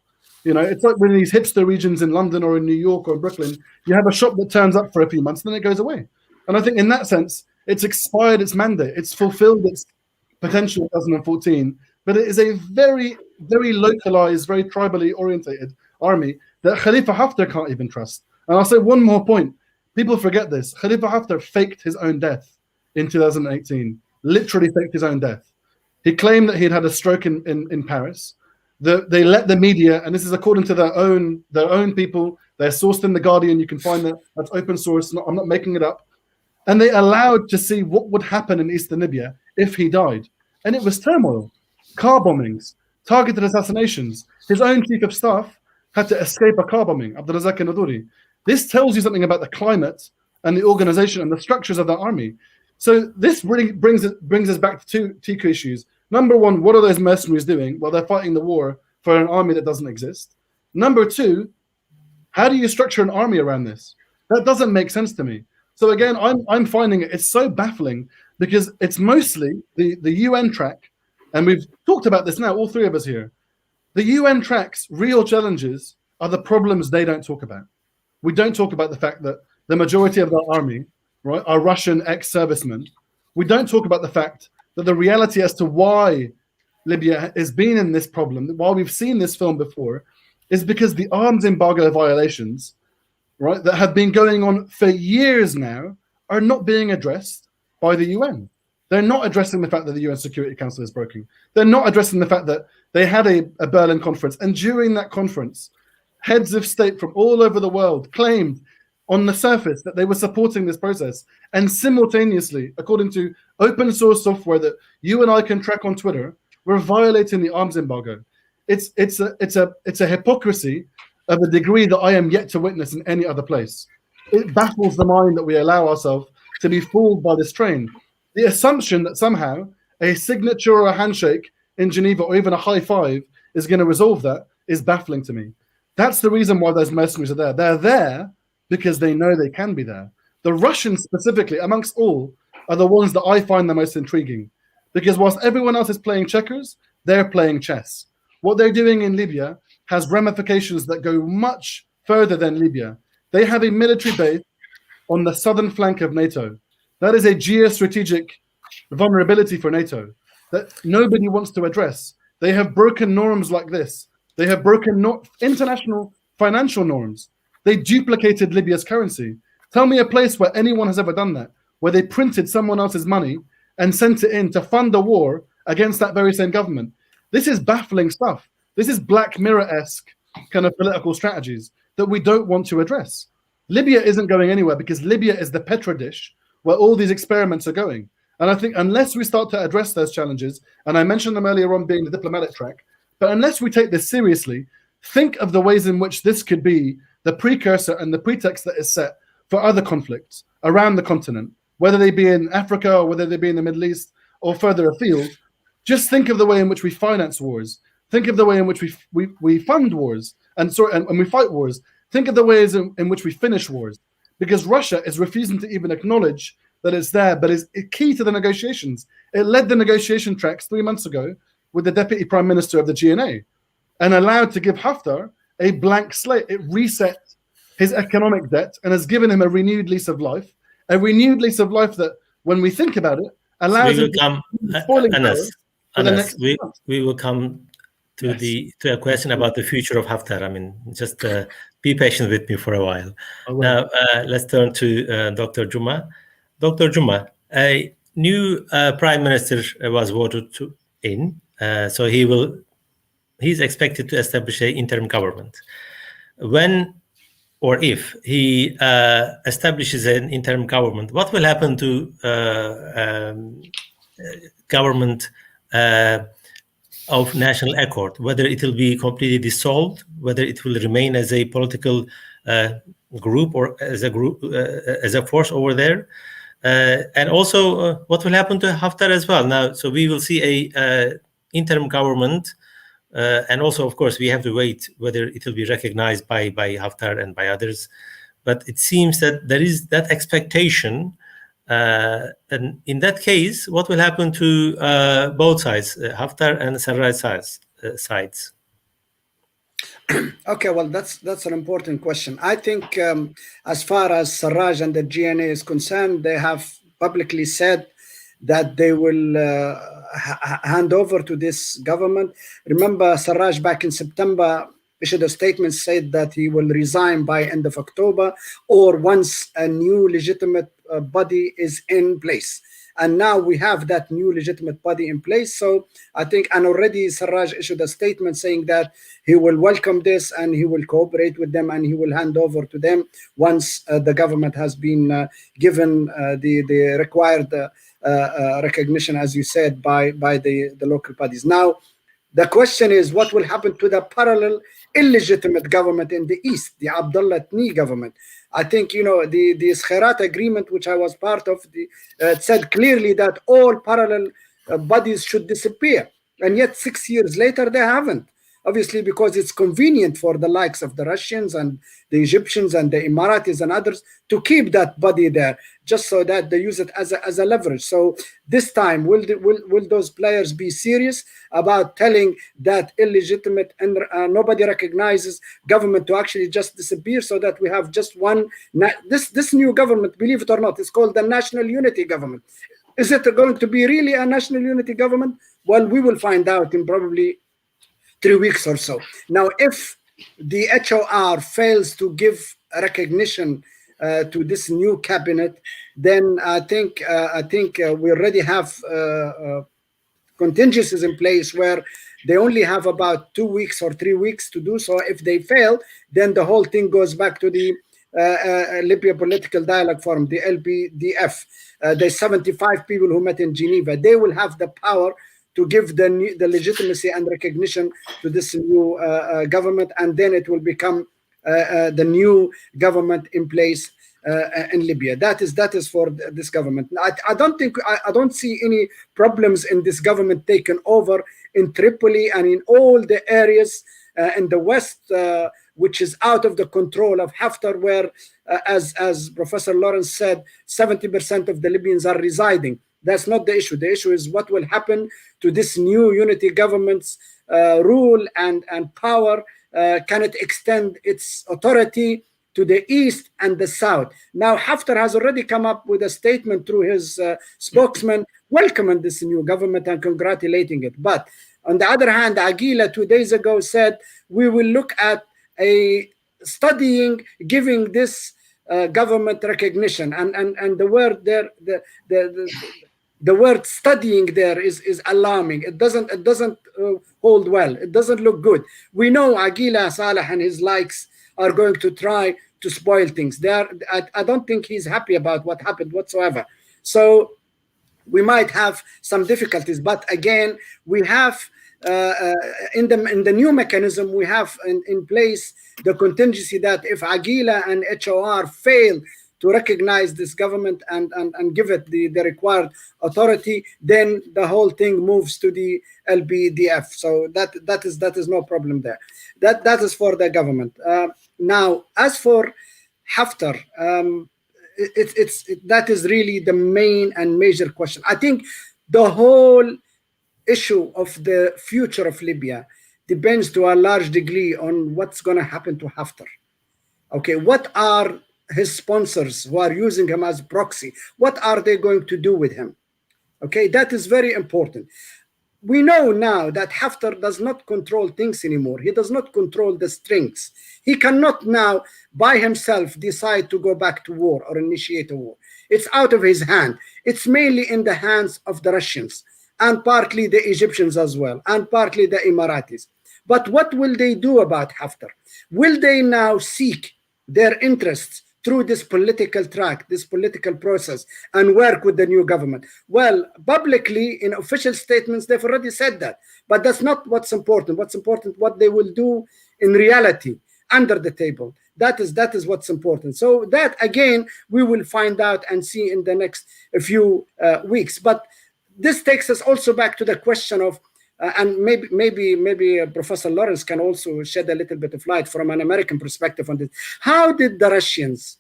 It's like when in these hipster regions in London or in New York or in Brooklyn, you have a shop that turns up for a few months, then it goes away. And I think in that sense, it's expired its mandate. It's fulfilled its potential in 2014, but it is a very, very localized, very tribally orientated army that Khalifa Haftar can't even trust. And I'll say one more point. People forget this. Khalifa Haftar faked his own death in 2018, literally faked his own death. He claimed that he'd had a stroke in Paris. They let the media, and this is according to their own people, they're sourced in The Guardian, you can find that's open source, I'm not making it up. And they allowed to see what would happen in eastern Libya if he died. And it was turmoil, car bombings, targeted assassinations. His own chief of staff had to escape a car bombing, Abdulrazak al-Naduri. This tells you something about the climate and the organization and the structures of the army. So this really brings us back to two key issues. Number one, what are those mercenaries doing? Well, they're fighting the war for an army that doesn't exist. Number two, how do you structure an army around this? That doesn't make sense to me. So again, I'm finding it's so baffling, because it's mostly the UN track, and we've talked about this now, all three of us here. The UN track's real challenges are the problems they don't talk about. We don't talk about the fact that the majority of the army, right, are Russian ex-servicemen. We don't talk about the fact that the reality as to why Libya has been in this problem, why we've seen this film before, is because the arms embargo violations, right, that have been going on for years now, are not being addressed by the UN. They're not addressing the fact that the UN Security Council is broken. They're not addressing the fact that they had a Berlin conference, and during that conference, heads of state from all over the world claimed on the surface that they were supporting this process, and simultaneously, according to open source software that you and I can track on Twitter, we're violating the arms embargo. It's a hypocrisy of a degree that I am yet to witness in any other place. It baffles the mind that we allow ourselves to be fooled by this train. The assumption that somehow a signature or a handshake in Geneva or even a high five is going to resolve that is baffling to me. That's the reason why those mercenaries are there. They're there because they know they can be there. The Russians specifically, amongst all, are the ones that I find the most intriguing. Because whilst everyone else is playing checkers, they're playing chess. What they're doing in Libya has ramifications that go much further than Libya. They have a military base on the southern flank of NATO. That is a geostrategic vulnerability for NATO that nobody wants to address. They have broken norms like this. They have broken international financial norms. They duplicated Libya's currency. Tell me a place where anyone has ever done that, where they printed someone else's money and sent it in to fund a war against that very same government. This is baffling stuff. This is Black Mirror-esque kind of political strategies that we don't want to address. Libya isn't going anywhere because Libya is the Petri dish where all these experiments are going. And I think unless we start to address those challenges, and I mentioned them earlier on being the diplomatic track, but unless we take this seriously, think of the ways in which this could be the precursor and the pretext that is set for other conflicts around the continent, whether they be in Africa or whether they be in the Middle East or further afield. Just think of the way in which we finance wars. Think of the way in which we fund wars and we fight wars. Think of the ways in which we finish wars. Because Russia is refusing to even acknowledge that it's there, but is key to the negotiations. It led the negotiation tracks 3 months ago with the Deputy Prime Minister of the GNA and allowed to give Haftar a blank slate. It reset his economic debt and has given him a renewed lease of life that, when we think about it, allows him to spoiling Anas, we will come to a question about the future of Haftar. I mean, just be patient with me for a while. Now, let's turn to Dr. Juma. Dr. Juma, a new prime minister was voted in, so he's expected to establish an interim government. When or if he establishes an interim government, what will happen to government of national accord, whether it will be completely dissolved, whether it will remain as a political group or as a force over there, and also what will happen to Haftar as well. Now, so we will see a interim government, and also, of course, we have to wait whether it will be recognized by Haftar and by others. But it seems that there is that expectation. And in that case, what will happen to both sides, Haftar and Sarraj sides? Okay, well, that's an important question. I think as far as Sarraj and the GNA is concerned, they have publicly said that they will hand over to this government. Remember, Sarraj back in September issued a statement, said that he will resign by end of October or once a new legitimate body is in place. And now we have that new legitimate body in place. So I think, and already Sarraj issued a statement saying that he will welcome this and he will cooperate with them and he will hand over to them once the government has been given the required recognition, as you said, by the local bodies. Now, the question is, what will happen to the parallel illegitimate government in the East, the Abdullah Tni government? I think, you know, the Skhirat agreement, which I was part of, said clearly that all parallel bodies should disappear. And yet 6 years later, they haven't. Obviously, because it's convenient for the likes of the Russians and the Egyptians and the Emiratis and others to keep that body there, just so that they use it as a leverage. So this time, will those players be serious about telling that illegitimate and nobody recognizes government to actually just disappear, so that we have just one? This new government, believe it or not, is called the National Unity Government. Is it going to be really a National Unity Government? Well, we will find out in probably 3 weeks or so. Now, if the HOR fails to give recognition to this new cabinet, then I think we already have contingencies in place where they only have about 2 weeks or 3 weeks to do so. If they fail, then the whole thing goes back to the Libya Political Dialogue Forum, the LPDF. The 75 people who met in Geneva, they will have the power to give the legitimacy and recognition to this new government, and then it will become the new government in place in Libya. That is for this government. I don't see any problems in this government taken over in Tripoli and in all the areas in the west, which is out of the control of Haftar, where, as Professor Lawrence said, 70% of the Libyans are residing. That's not the issue. The issue is what will happen to this new unity government's rule and power. Can it extend its authority to the east and the south? Now, Haftar has already come up with a statement through his spokesman welcoming this new government and congratulating it. But on the other hand, Aguila 2 days ago said, we will look at studying, giving this government recognition. And the word there, the word studying there is alarming. It doesn't hold well. It doesn't look good. We know Aguila Saleh and his likes are going to try to spoil things. I don't think he's happy about what happened whatsoever. So we might have some difficulties, but again, we have in the new mechanism, we have in place the contingency that if Aguila and HOR fail to recognize this government and give it the required authority, then the whole thing moves to the LBDF. So that is no problem there. That is for the government. Now, as for Haftar, that is really the main and major question. I think the whole issue of the future of Libya depends to a large degree on what's going to happen to Haftar. Okay, what are his sponsors who are using him as proxy? What are they going to do with him? Okay, that is very important. We know now that Haftar does not control things anymore. He does not control the strings. He cannot now by himself decide to go back to war or initiate a war. It's out of his hand. It's mainly in the hands of the Russians and partly the Egyptians as well, and partly the Emiratis. But what will they do about Haftar? Will they now seek their interests through this political track, this political process, and work with the new government? Well, publicly, in official statements, they've already said that. But that's not what's important. What's important, what they will do in reality, under the table. That is what's important. So that, again, we will find out and see in the next few weeks. But this takes us also back to the question of, and maybe Professor Lawrence can also shed a little bit of light from an American perspective on this. How did the Russians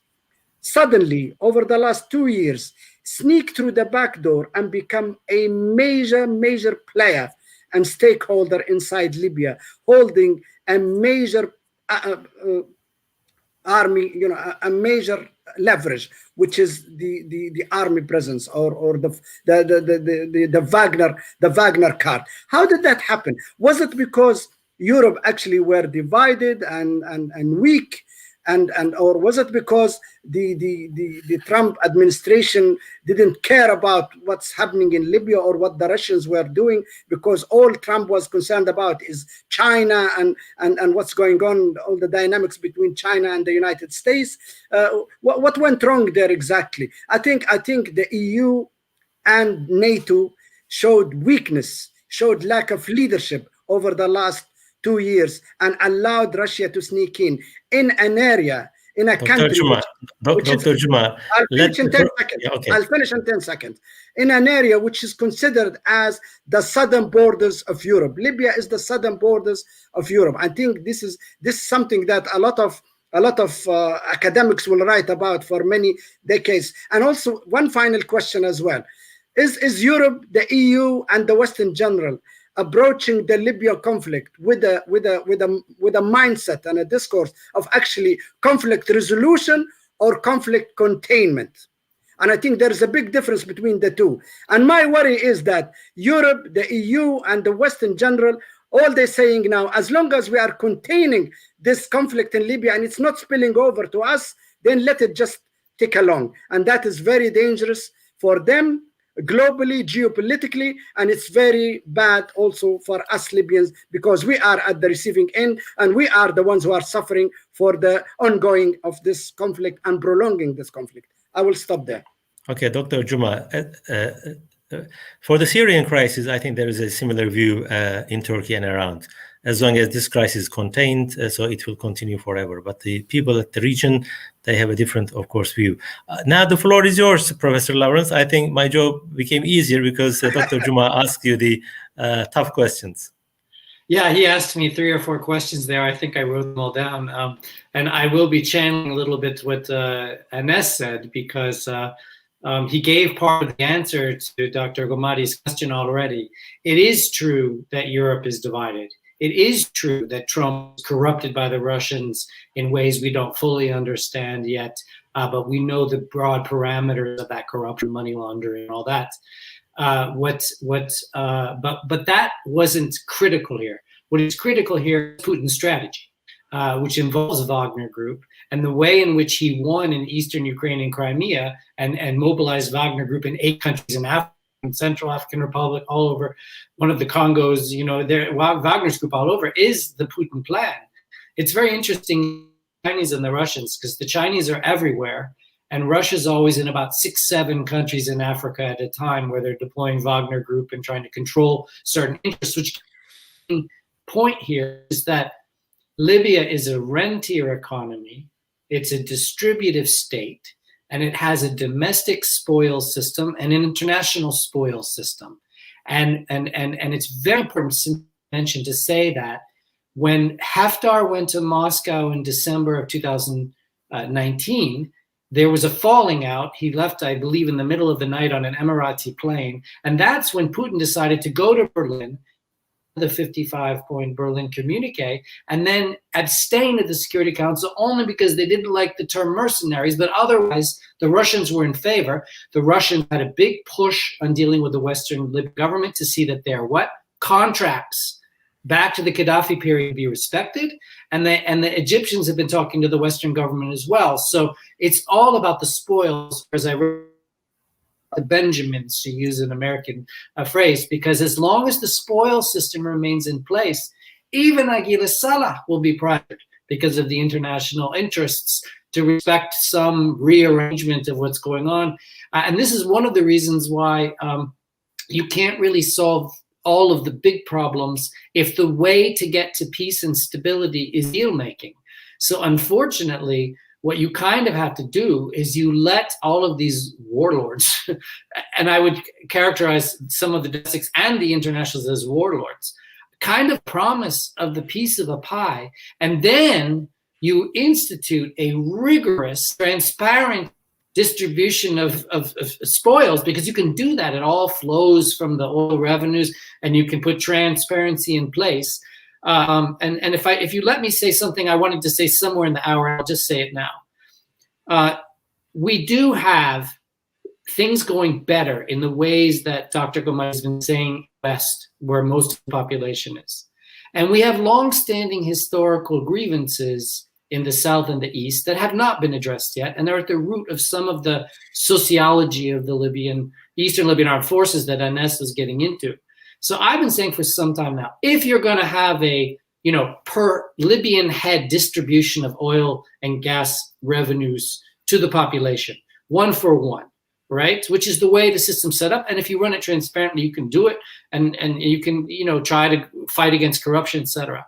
suddenly, over the last 2 years, sneak through the back door and become a major player and stakeholder inside Libya, holding a major army, a major leverage, which is the army presence or the Wagner card? How did that happen? Was it because Europe actually were divided and weak, or was it because the Trump administration didn't care about what's happening in Libya or what the Russians were doing, because all Trump was concerned about is China and what's going on, all the dynamics between China and the United States? What went wrong there exactly? I think the EU and NATO showed weakness, showed lack of leadership over the last 2 years, and allowed Russia to sneak in an area, in a country. Dr. Juma, I'll finish in 10 seconds. Yeah, okay. I'll finish in 10 seconds. In an area which is considered as the southern borders of Europe. Libya is the southern borders of Europe. I think this is something that a lot of academics will write about for many decades. And also, one final question as well: is Europe, the EU, and the West in general approaching the Libya conflict with a mindset and a discourse of actually conflict resolution or conflict containment? And I think there's a big difference between the two. And my worry is that Europe, the EU, and the West in general, all they're saying now, as long as we are containing this conflict in Libya and it's not spilling over to us, then let it just tick along. And that is very dangerous for them globally, geopolitically, and it's very bad also for us Libyans, because we are at the receiving end and we are the ones who are suffering for the ongoing of this conflict and prolonging this conflict. I will stop there. Okay, Dr. Juma, for the Syrian crisis, I think there is a similar view in Turkey and around. As long as this crisis is contained, so it will continue forever. But the people at the region, they have a different, of course, view. Now the floor is yours, Professor Lawrence. I think my job became easier because Dr. Juma asked you the tough questions. Yeah, he asked me 3 or 4 questions there. I think I wrote them all down. And I will be channeling a little bit what Anes said, because he gave part of the answer to Dr. Gomadi's question already. It is true that Europe is divided. It is true that Trump is corrupted by the Russians in ways we don't fully understand yet, but we know the broad parameters of that corruption, money laundering, and all that. But that wasn't critical here. What is critical here is Putin's strategy, which involves the Wagner Group, and the way in which he won in eastern Ukraine and Crimea and mobilized Wagner Group in 8 countries in Africa, in Central African Republic, all over, one of the Congos, Wagner's group all over, is the Putin plan. It's very interesting, the Chinese and the Russians, because the Chinese are everywhere, and Russia's always in about 6, 7 countries in Africa at a time where they're deploying Wagner Group and trying to control certain interests, which point here is that Libya is a rentier economy, it's a distributive state, and it has a domestic spoil system and an international spoil system. And it's very important to say that when Haftar went to Moscow in December of 2019, there was a falling out. He left, I believe, in the middle of the night on an Emirati plane. And that's when Putin decided to go to Berlin, the 55-point Berlin communique, and then abstain at the Security Council only because they didn't like the term mercenaries, but otherwise the Russians were in favor. The Russians had a big push on dealing with the Western Libyan government to see that their contracts back to the Gaddafi period be respected, and the Egyptians have been talking to the Western government as well. So it's all about the spoils, as I wrote, the Benjamins, to use an American phrase, because as long as the spoil system remains in place, even Aguila Saleh will be pressured because of the international interests to respect some rearrangement of what's going on. And this is one of the reasons why you can't really solve all of the big problems if the way to get to peace and stability is deal making. So unfortunately, what you kind of have to do is you let all of these warlords, and I would characterize some of the domestics and the internationals as warlords, kind of promise of the piece of a pie, and then you institute a rigorous, transparent distribution of spoils, because you can do that. It all flows from the oil revenues, and you can put transparency in place. And if you let me say something I wanted to say somewhere in the hour, I'll just say it now. We do have things going better in the ways that Dr. Gomay has been saying west, where most of the population is. And we have long-standing historical grievances in the south and the east that have not been addressed yet, and they're at the root of some of the sociology of the Eastern Libyan armed forces that Anes was getting into. So I've been saying for some time now, if you're going to have a per Libyan head distribution of oil and gas revenues to the population, 1 for 1, right? Which is the way the system's set up. And if you run it transparently, you can do it, and you can try to fight against corruption, etc.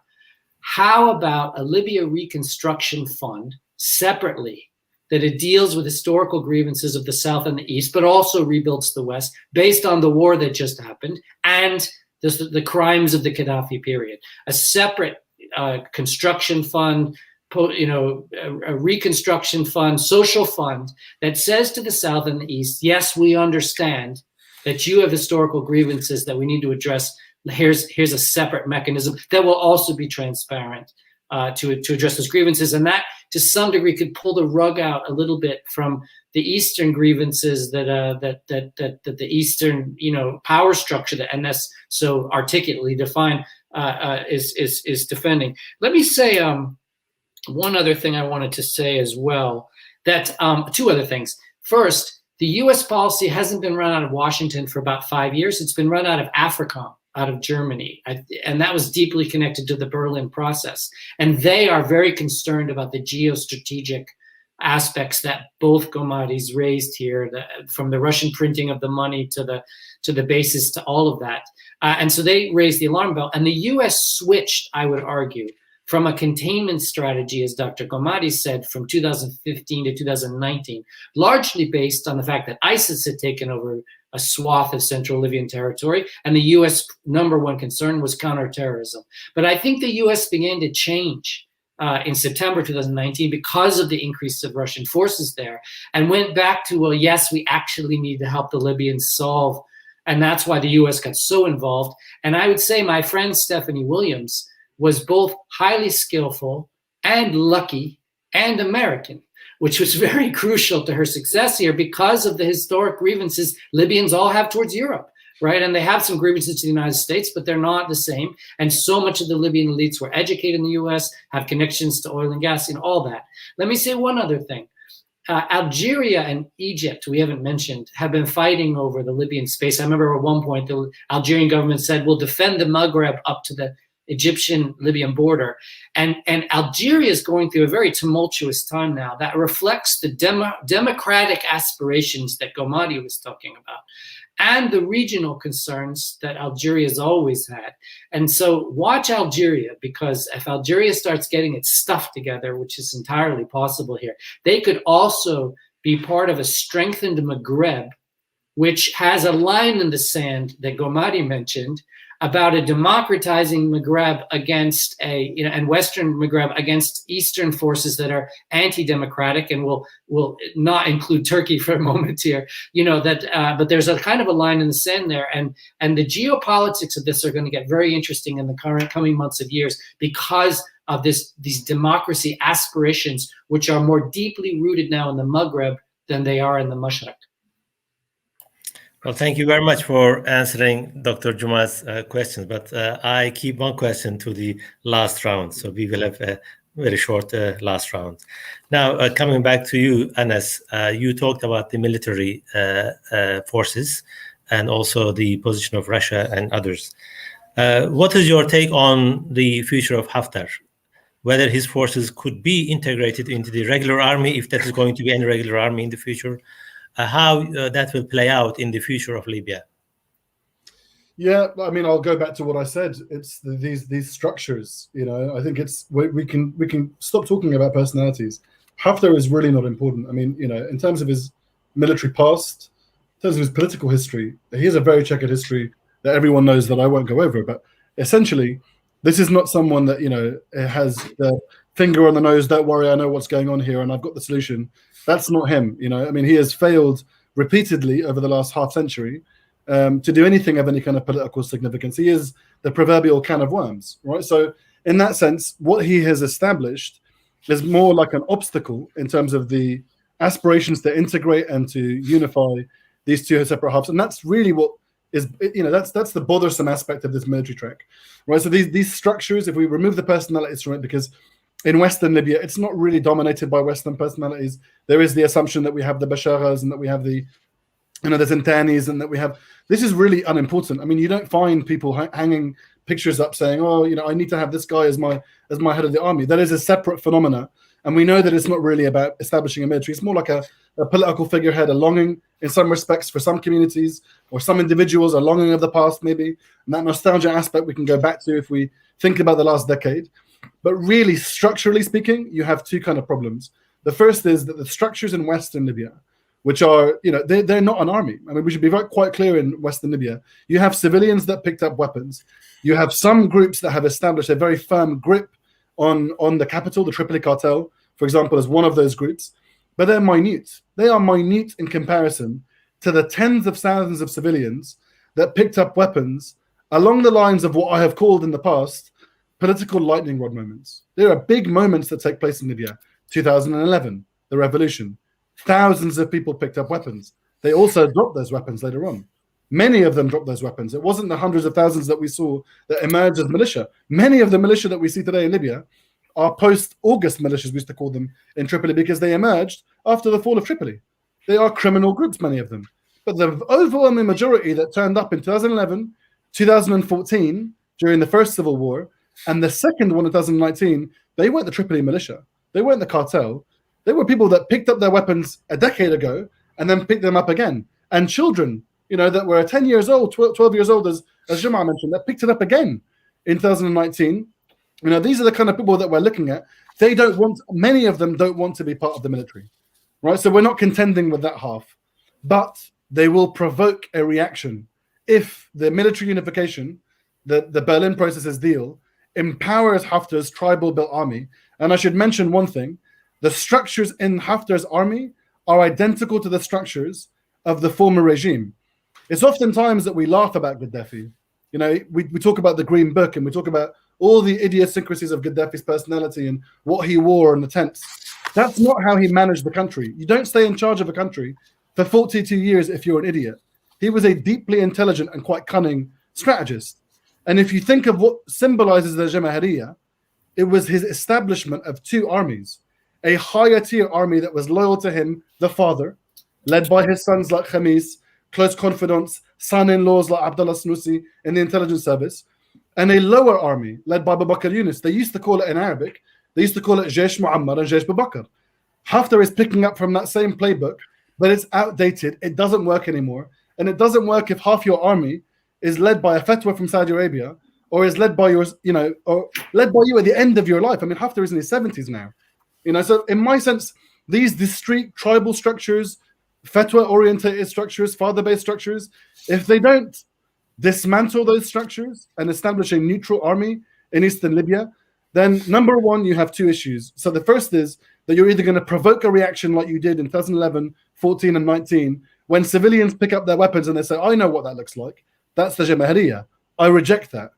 How about a Libya reconstruction fund separately, that it deals with historical grievances of the South and the East, but also rebuilds the West based on the war that just happened and the crimes of the Gaddafi period? A separate construction fund, a reconstruction fund, social fund that says to the South and the East, yes, we understand that you have historical grievances that we need to address. Here's a separate mechanism that will also be transparent to address those grievances, and that to some degree could pull the rug out a little bit from the Eastern grievances that the Eastern power structure that NS so articulately defined is defending. Let me say one other thing I wanted to say as well. that two other things. First, the U.S. policy hasn't been run out of Washington for about 5 years. It's been run out of AFRICOM, out of Germany. And that was deeply connected to the Berlin process. And they are very concerned about the geostrategic aspects that both Gomadis raised here, from the Russian printing of the money to the basis to all of that. And so they raised the alarm bell. And the U.S. switched, I would argue, from a containment strategy, as Dr. Gomadi said, from 2015 to 2019, largely based on the fact that ISIS had taken over a swath of central Libyan territory, and the U.S. #1 concern was counterterrorism. But I think the U.S. began to change in September 2019 because of the increase of Russian forces there, and went back to, well, yes, we actually need to help the Libyans solve, and that's why the U.S. got so involved. And I would say my friend Stephanie Williams was both highly skillful and lucky and American, which was very crucial to her success here because of the historic grievances Libyans all have towards Europe, right? And they have some grievances to the United States, but they're not the same. And so much of the Libyan elites were educated in the US, have connections to oil and gas and all that. Let me say one other thing. Algeria and Egypt, we haven't mentioned, have been fighting over the Libyan space. I remember at one point, the Algerian government said, we'll defend the Maghreb up to the Egyptian-Libyan border. And Algeria is going through a very tumultuous time now that reflects the democratic aspirations that Gomadi was talking about and the regional concerns that Algeria has always had. And so watch Algeria, because if Algeria starts getting its stuff together, which is entirely possible here, they could also be part of a strengthened Maghreb, which has a line in the sand that Gomadi mentioned, about a democratizing Maghreb against and Western Maghreb against Eastern forces that are anti-democratic, and will not include Turkey for a moment here. But there's a kind of a line in the sand there, and the geopolitics of this are going to get very interesting in the coming months of years because of these democracy aspirations, which are more deeply rooted now in the Maghreb than they are in the Mashriq. Well, thank you very much for answering Dr. Juma's questions, but I keep one question to the last round, so we will have a very short last round. Now, coming back to you, Anas, you talked about the military forces and also the position of Russia and others. What is your take on the future of Haftar? Whether his forces could be integrated into the regular army, if that is going to be any regular army in the future, how that will play out in the future of Libya? Yeah, I mean, I'll go back to what I said. It's these structures. I think we can stop talking about personalities. Haftar is really not important. I mean, in terms of his military past, in terms of his political history, he has a very checkered history that everyone knows that I won't go over. But essentially, this is not someone that has the finger on the nose. Don't worry, I know what's going on here, and I've got the solution. That's not him. I mean, he has failed repeatedly over the last half century to do anything of any kind of political significance. He is the proverbial can of worms, right? So in that sense, what he has established is more like an obstacle in terms of the aspirations to integrate and to unify these two separate halves. And that's really what is, that's the bothersome aspect of this military track, right? So these structures, if we remove the personalities from it, because in Western Libya, it's not really dominated by Western personalities. There is the assumption that we have the Basharas and that we have the Zintanis, and that we have. This is really unimportant. I mean, you don't find people hanging pictures up saying, "Oh, I need to have this guy as my head of the army." That is a separate phenomena, and we know that it's not really about establishing a military. It's more like a political figurehead, a longing in some respects for some communities or some individuals, a longing of the past maybe, and that nostalgia aspect we can go back to if we think about the last decade. But really, structurally speaking, you have two kind of problems. The first is that the structures in Western Libya, which are, they're not an army. I mean, we should be quite clear in Western Libya. You have civilians that picked up weapons. You have some groups that have established a very firm grip on the capital, the Tripoli cartel, for example, as one of those groups. But they're minute. They are minute in comparison to the tens of thousands of civilians that picked up weapons along the lines of what I have called in the past political lightning rod moments. There are big moments that take place in Libya. 2011, the revolution. Thousands of people picked up weapons. They also dropped those weapons later on. Many of them dropped those weapons. It wasn't the hundreds of thousands that we saw that emerged as militia. Many of the militia that we see today in Libya are post-August militias, we used to call them, in Tripoli, because they emerged after the fall of Tripoli. They are criminal groups, many of them. But the overwhelming majority that turned up in 2011, 2014, during the first civil war, and the second one in 2019, they weren't the Tripoli militia. They weren't the cartel. They were people that picked up their weapons a decade ago and then picked them up again. And children, that were 10 years old, 12 years old, as Jamal mentioned, that picked it up again in 2019. These are the kind of people that we're looking at. Many of them don't want to be part of the military, right? So we're not contending with that half, but they will provoke a reaction if the military unification, the Berlin Process's deal, empowers Haftar's tribal-built army. And I should mention one thing. The structures in Haftar's army are identical to the structures of the former regime. It's oftentimes that we laugh about Gaddafi. We talk about the Green Book and we talk about all the idiosyncrasies of Gaddafi's personality and what he wore in the tents. That's not how he managed the country. You don't stay in charge of a country for 42 years if you're an idiot. He was a deeply intelligent and quite cunning strategist. And if you think of what symbolizes the Jamahiriya, it was his establishment of two armies, a higher tier army that was loyal to him, the father, led by his sons like Khamis, close confidants, son-in-laws like Abdullah Snusi in the intelligence service, and a lower army led by Abu Bakr Yunus. They used to call it in Arabic, they used to call it Jaysh Muammar and Jaysh Abu Bakr. Haftar is picking up from that same playbook, but it's outdated, it doesn't work anymore, and it doesn't work if half your army is led by a fatwa from Saudi Arabia, or is led by yours, or led by you at the end of your life. I mean, Haftar is in his 70s now. So in my sense, these discrete tribal structures, fatwa-orientated structures, father-based structures, if they don't dismantle those structures and establish a neutral army in eastern Libya, then number one, you have two issues. So the first is that you're either going to provoke a reaction like you did in 2011, 14, and 19, when civilians pick up their weapons and they say, I know what that looks like. That's the Jamahiriya. I reject that.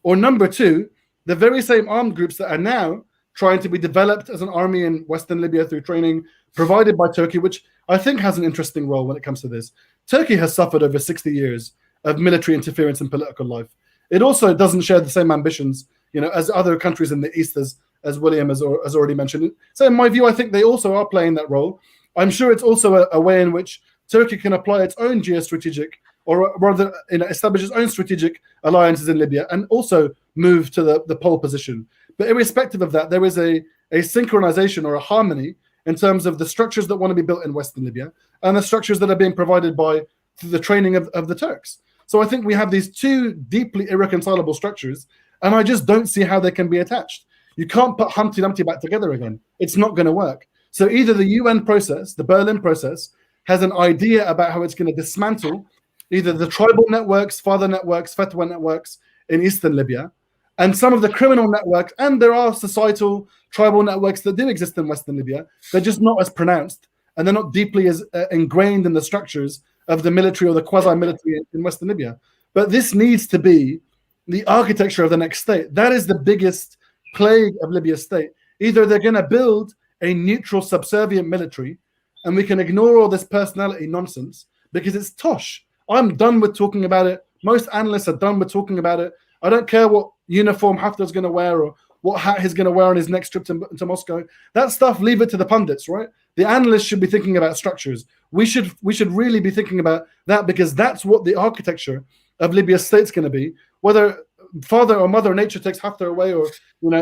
Or number two, the very same armed groups that are now trying to be developed as an army in Western Libya through training provided by Turkey, which I think has an interesting role when it comes to this. Turkey has suffered over 60 years of military interference in political life. It also doesn't share the same ambitions, as other countries in the East, as William has already mentioned. So in my view, I think they also are playing that role. I'm sure it's also a way in which Turkey can apply its own geostrategic, or rather establish its own strategic alliances in Libya and also move to the pole position. But irrespective of that, there is a synchronization or a harmony in terms of the structures that want to be built in Western Libya and the structures that are being provided by the training of the Turks. So I think we have these two deeply irreconcilable structures, and I just don't see how they can be attached. You can't put Humpty Dumpty back together again. It's not going to work. So either the UN process, the Berlin process, has an idea about how it's going to dismantle either the tribal networks, father networks, fatwa networks in Eastern Libya, and some of the criminal networks, and there are societal tribal networks that do exist in Western Libya. They're just not as pronounced, and they're not deeply as ingrained in the structures of the military or the quasi-military in Western Libya. But this needs to be the architecture of the next state. That is the biggest plague of Libya's state. Either they're going to build a neutral, subservient military, and we can ignore all this personality nonsense because it's tosh. I'm done with talking about it. Most analysts are done with talking about it. I don't care what uniform Haftar's going to wear or what hat he's going to wear on his next trip to Moscow. That stuff, leave it to the pundits, right? The analysts should be thinking about structures. We should really be thinking about that, because that's what the architecture of Libya's state's going to be. Whether father or mother nature takes Haftar away, or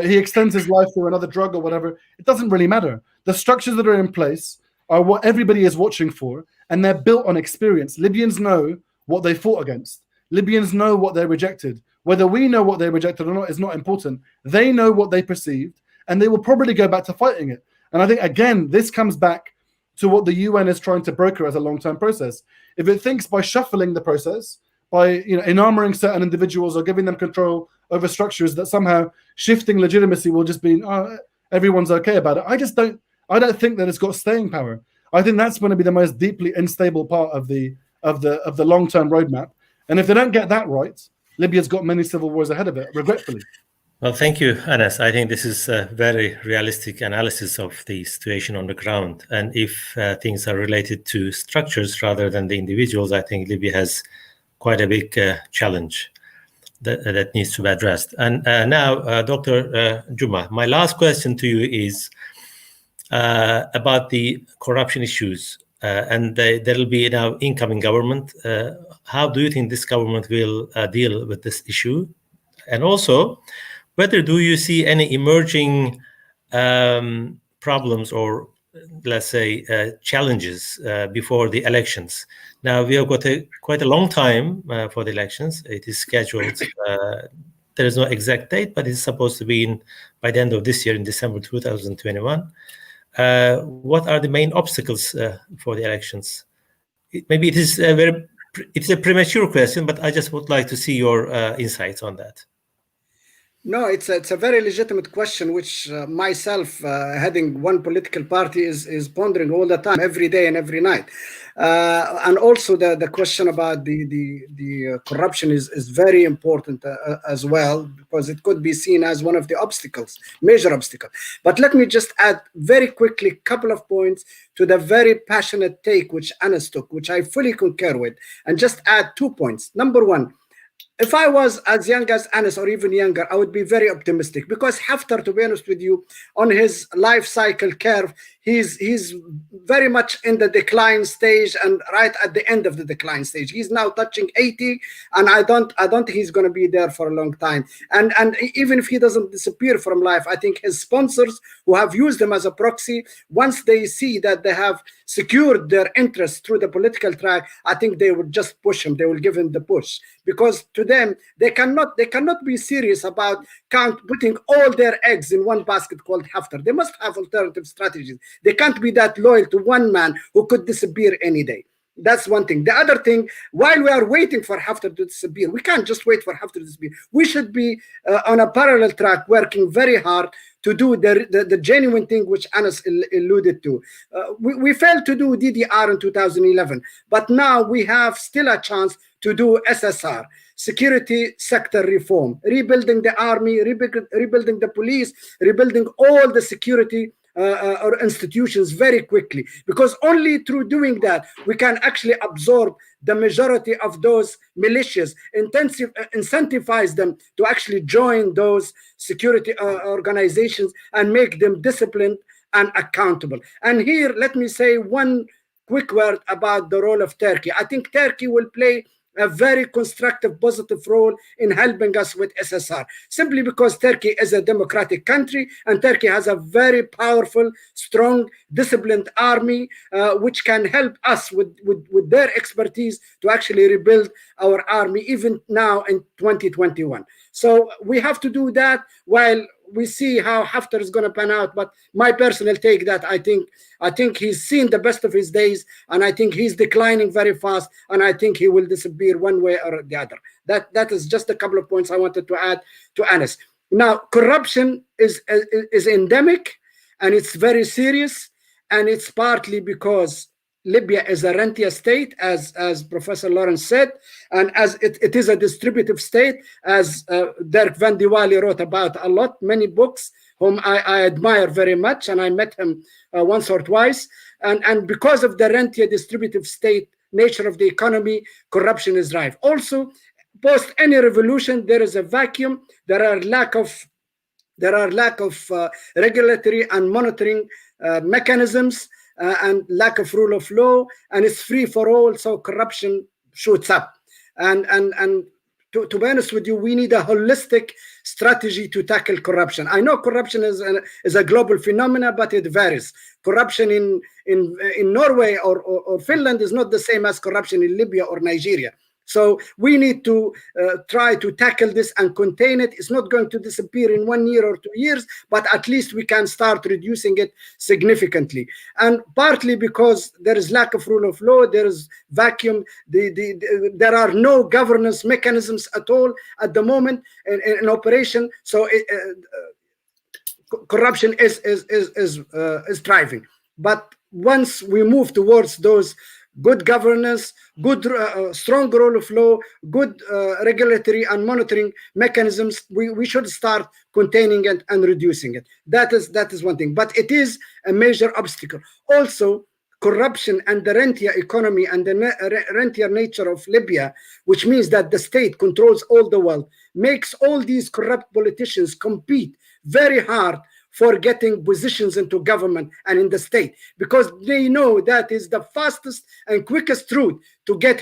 he extends his life through another drug or whatever, it doesn't really matter. The structures that are in place are what everybody is watching for, and they're built on experience. Libyans know what they fought against. Libyans know what they rejected. Whether we know what they rejected or not is not important. They know what they perceived, and they will probably go back to fighting it. And I think, again, this comes back to what the UN is trying to broker as a long-term process. If it thinks by shuffling the process, by enamoring certain individuals or giving them control over structures, that somehow shifting legitimacy will just be, everyone's okay about it. I don't think that it's got staying power. I think that's going to be the most deeply unstable part of the long-term roadmap. And if they don't get that right, Libya's got many civil wars ahead of it, regretfully. Well, thank you, Anas. I think this is a very realistic analysis of the situation on the ground. And if things are related to structures rather than the individuals, I think Libya has quite a big challenge that needs to be addressed. And now, Dr. Juma, my last question to you is, about the corruption issues, and there will be now incoming government. How do you think this government will deal with this issue? And also, whether do you see any emerging problems or, let's say, challenges before the elections? Now, we have got quite a long time for the elections. It is scheduled. There is no exact date, but it's supposed to be by the end of this year, in December 2021. What are the main obstacles for the elections? Maybe it is it's a premature question, but I just would like to see your insights on that. No, it's a very legitimate question, which myself, heading one political party, is pondering all the time, every day and every night. And also the question about the corruption is very important as well, because it could be seen as one of the obstacles, major obstacle. But let me just add very quickly a couple of points to the very passionate take which Anas took, which I fully concur with, and just add 2 points. Number one, if I was as young as Anas or even younger, I would be very optimistic, because Haftar, to be honest with you, on his life cycle curve, he's very much in the decline stage and right at the end of the decline stage. He's now touching 80, and I don't think he's going to be there for a long time. And even if he doesn't disappear from life, I think his sponsors who have used him as a proxy, once they see that they have secured their interests through the political track, I think they would just push him. They will give him the push, because to them they cannot be serious about putting all their eggs in one basket called Haftar. They must have alternative strategies. They can't be that loyal to one man who could disappear any day. That's one thing. The other thing, while we are waiting for Haftar to disappear, we can't just wait for Haftar to disappear. We should be on a parallel track, working very hard to do the genuine thing which Anas alluded to. We failed to do DDR in 2011, but now we have still a chance to do SSR, security sector reform, rebuilding the army, rebuilding the police, rebuilding all the security or institutions very quickly, because only through doing that we can actually absorb the majority of those militias, incentivize them to actually join those security organizations and make them disciplined and accountable. And here, let me say one quick word about the role of Turkey. I think Turkey will play a very constructive, positive role in helping us with SSR, simply because Turkey is a democratic country, and Turkey has a very powerful, strong, disciplined army, which can help us with their expertise to actually rebuild our army even now in 2021. So we have to do that while we see how Haftar is going to pan out. But my personal take that I think he's seen the best of his days, and I think he's declining very fast, and I think he will disappear one way or the other. That is just a couple of points I wanted to add to Anas. Now, corruption is endemic, and it's very serious, and it's partly because Libya is a rentier state, as Professor Lawrence said, and as it is a distributive state, as Dirk van de Walle wrote about a lot, many books, whom I admire very much, and I met him once or twice. And because of the rentier distributive state nature of the economy, corruption is rife. Also, post any revolution, there is a vacuum. There are lack of regulatory and monitoring mechanisms, and lack of rule of law, and it's free for all, so corruption shoots up. And to be honest with you, we need a holistic strategy to tackle corruption. I know corruption is a global phenomenon, but it varies. Corruption in Norway or Finland is not the same as corruption in Libya or Nigeria. So we need to try to tackle this and contain it. It's not going to disappear in 1 year or 2 years, but at least we can start reducing it significantly. And partly because there is lack of rule of law, there is vacuum, there are no governance mechanisms at all at the moment in operation. So corruption is thriving. But once we move towards those good governance, good strong rule of law, good regulatory and monitoring mechanisms, we should start containing it and reducing it. That is one thing, but it is a major obstacle. Also, corruption and the rentier economy and the rentier nature of Libya, which means that the state controls all the wealth, makes all these corrupt politicians compete very hard for getting positions into government and in the state, because they know that is the fastest and quickest route to get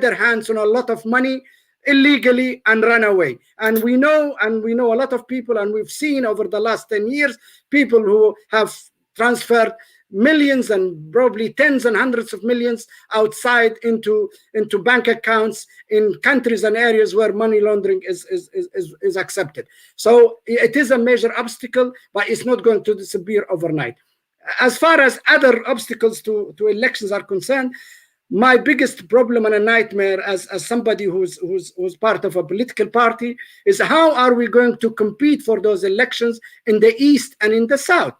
their hands on a lot of money illegally and run away. And we know a lot of people, and we've seen over the last 10 years people who have transferred millions and probably tens and hundreds of millions outside into bank accounts in countries and areas where money laundering is accepted. So it is a major obstacle, but it's not going to disappear overnight. As far as other obstacles to elections are concerned, my biggest problem and a nightmare as somebody who's part of a political party is how are we going to compete for those elections in the East and in the South?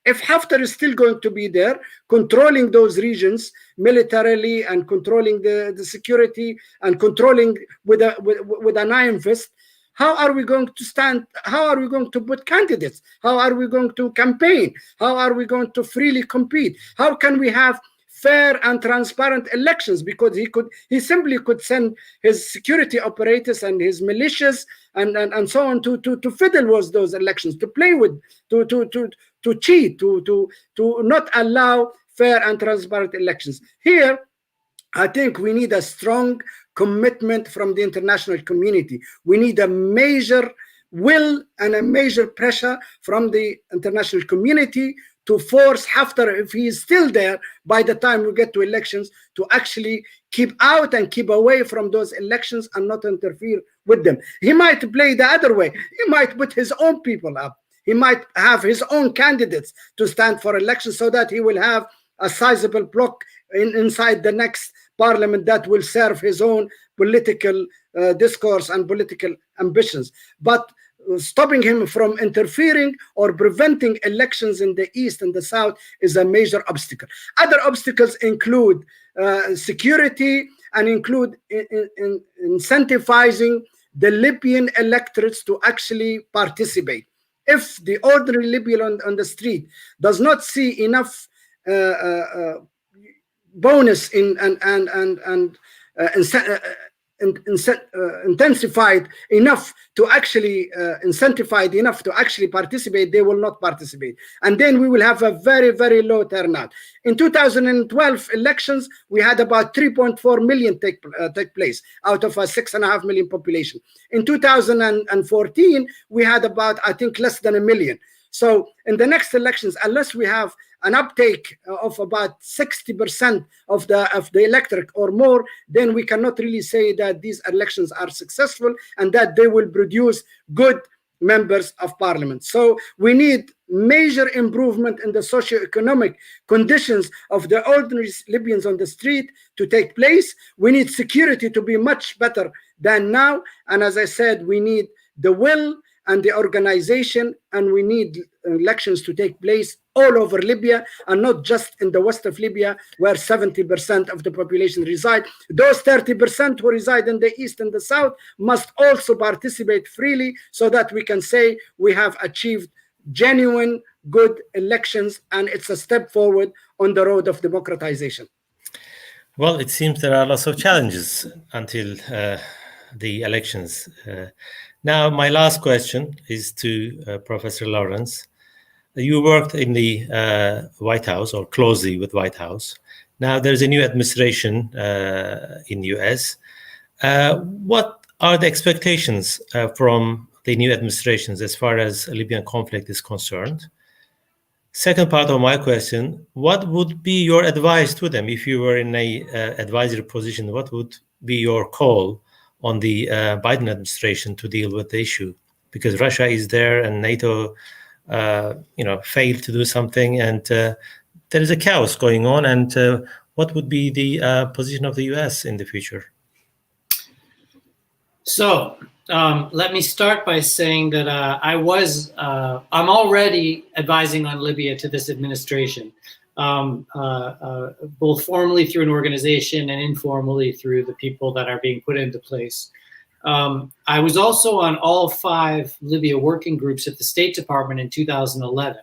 If Haftar is still going to be there, controlling those regions militarily and controlling the security and controlling with an iron fist, how are we going to stand? How are we going to put candidates? How are we going to campaign? How are we going to freely compete? How can we have fair and transparent elections? Because he simply could send his security operators and his militias and so on to fiddle with those elections, to play with, to cheat, to not allow fair and transparent elections. Here, I think we need a strong commitment from the international community. We need a major will and a major pressure from the international community to force Haftar, if he is still there by the time we get to elections, to actually keep out and keep away from those elections and not interfere with them. He might play the other way. He might put his own people up. He might have his own candidates to stand for elections so that he will have a sizable block inside the next parliament that will serve his own political discourse and political ambitions. But stopping him from interfering or preventing elections in the East and the South is a major obstacle. Other obstacles include security and include incentivizing the Libyan electorates to actually participate. If the ordinary Libyan on the street does not see enough bonus intensified enough to actually incentivized enough to actually participate, they will not participate, and then we will have a very, very low turnout. In 2012 elections, we had about 3.4 million take place out of a 6.5 million population. In 2014, we had about, I think, less than 1 million. So in the next elections, unless we have an uptake of about 60% of the electorate or more, then we cannot really say that these elections are successful and that they will produce good members of parliament. So we need major improvement in the socio-economic conditions of the ordinary Libyans on the street to take place. We need security to be much better than now. And as I said, we need the will and the organization, and we need elections to take place all over Libya and not just in the west of Libya where 70% of the population reside. Those 30% who reside in the east and the south must also participate freely so that we can say we have achieved genuine good elections, and it's a step forward on the road of democratization. Well, it seems there are lots of challenges until the elections. Now, my last question is to Professor Lawrence. You worked in the White House, or closely with White House. Now there's a new administration in the US. What are the expectations from the new administrations as far as Libyan conflict is concerned? Second part of my question, what would be your advice to them if you were in a advisory position? What would be your call on the Biden administration to deal with the issue? Because Russia is there and NATO failed to do something, and there is a chaos going on. And what would be the position of the US in the future? So let me start by saying that I'm already advising on Libya to this administration, both formally through an organization and informally through the people that are being put into place. I was also on all 5 Libya working groups at the State Department in 2011.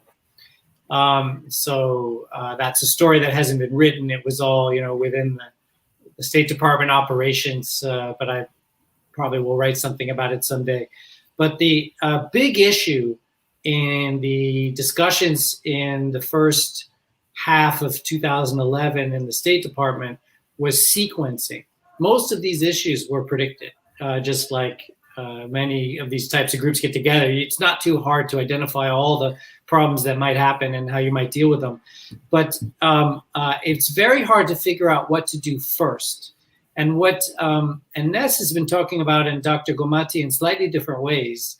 So that's a story that hasn't been written. It was all, within the State Department operations, but I probably will write something about it someday. But the big issue in the discussions in the first half of 2011 in the State Department was sequencing. Most of these issues were predicted, just like many of these types of groups get together. It's not too hard to identify all the problems that might happen and how you might deal with them. But it's very hard to figure out what to do first. And what Ness has been talking about, and Dr. Gomati in slightly different ways,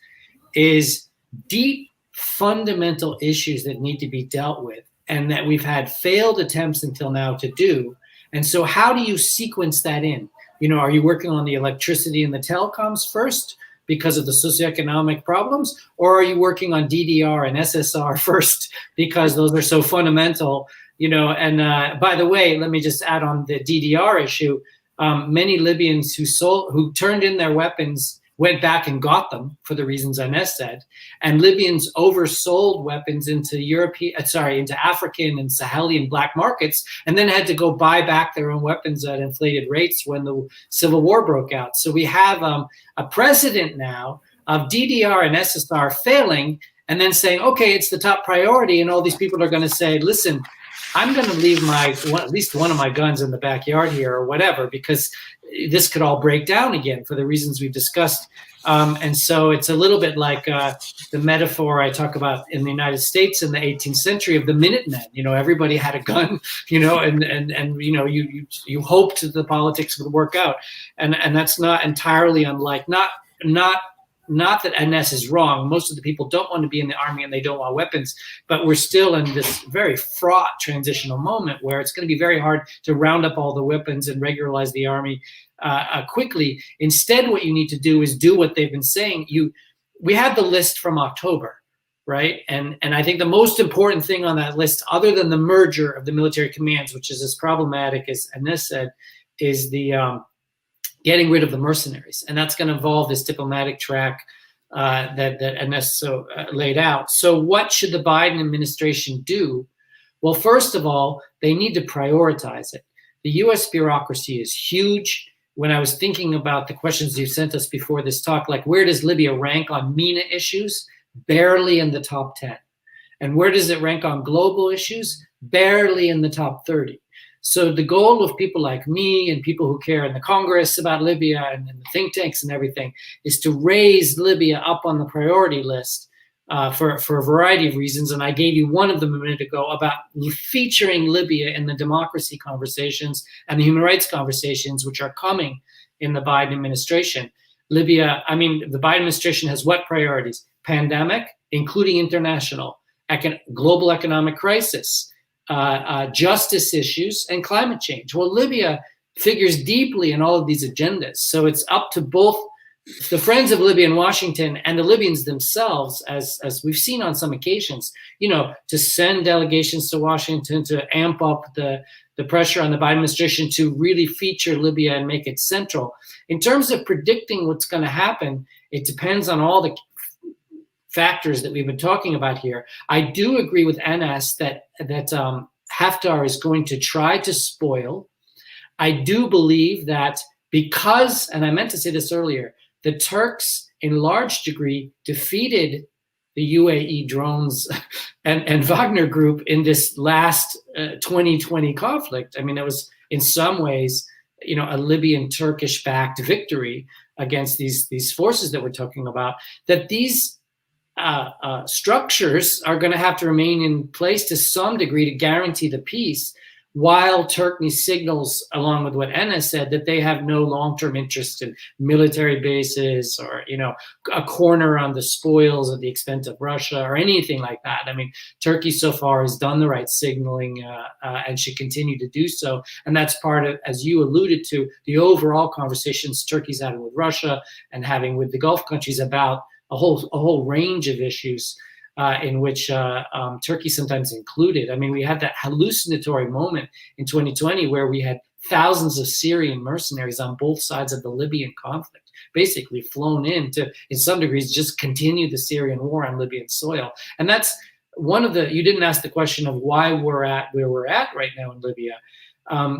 is deep fundamental issues that need to be dealt with and that we've had failed attempts until now to do. And so how do you sequence that in? You know, are you working on the electricity and the telecoms first because of the socioeconomic problems? Or are you working on DDR and SSR first because those are so fundamental? You know, and by the way, let me just add on the DDR issue. Many Libyans who turned in their weapons went back and got them for the reasons Ines said, and Libyans oversold weapons into into African and Sahelian black markets, and then had to go buy back their own weapons at inflated rates when the civil war broke out. So we have a precedent now of DDR and SSR failing, and then saying, okay, it's the top priority, and all these people are going to say, listen, I'm going to leave at least one of my guns in the backyard here or whatever, because this could all break down again for the reasons we've discussed. And so it's a little bit like the metaphor I talk about in the United States in the 18th century of the Minutemen. You know, everybody had a gun, you know, and you know, you hoped the politics would work out. And that's not entirely unlike, not that NS is wrong. Most of the people don't want to be in the army and they don't want weapons, but we're still in this very fraught transitional moment where it's going to be very hard to round up all the weapons and regularize the army quickly. Instead, what you need to do is do what they've been saying. We had the list from October, right? And I think the most important thing on that list, other than the merger of the military commands, which is as problematic as Ines said, is the getting rid of the mercenaries. And that's going to involve this diplomatic track that Ines laid out. So what should the Biden administration do? Well, first of all, they need to prioritize it. The US bureaucracy is huge. When I was thinking about the questions you sent us before this talk, like where does Libya rank on MENA issues? Barely in the top 10. And where does it rank on global issues? Barely in the top 30. So the goal of people like me and people who care in the Congress about Libya and the think tanks and everything is to raise Libya up on the priority list for a variety of reasons. And I gave you one of them a minute ago about featuring Libya in the democracy conversations and the human rights conversations, which are coming in the Biden administration. Libya, I mean, the Biden administration has what priorities? Pandemic, including international, global economic crisis, justice issues, and climate change. Well, Libya figures deeply in all of these agendas. So it's up to both the friends of Libya in Washington and the Libyans themselves, as we've seen on some occasions, you know, to send delegations to Washington to amp up the pressure on the Biden administration to really feature Libya and make it central. In terms of predicting what's going to happen, it depends on all the factors that we've been talking about here. I do agree with Anas that Haftar is going to try to spoil. I do believe that because, and I meant to say this earlier, the Turks in large degree defeated the UAE drones and Wagner Group in this last 2020 conflict. I mean, it was in some ways, you know, a Libyan Turkish-backed victory against these forces that we're talking about, that these structures are going to have to remain in place to some degree to guarantee the peace, while Turkey signals, along with what Anna said, that they have no long-term interest in military bases or, you know, a corner on the spoils at the expense of Russia or anything like that. I mean, Turkey so far has done the right signaling and should continue to do so. And that's part of, as you alluded to, the overall conversations Turkey's having with Russia and having with the Gulf countries about a whole range of issues in which Turkey sometimes included. I mean, we had that hallucinatory moment in 2020 where we had thousands of Syrian mercenaries on both sides of the Libyan conflict, basically flown in to, in some degrees, just continue the Syrian war on Libyan soil. And that's one of the, you didn't ask the question of why we're at where we're at right now in Libya.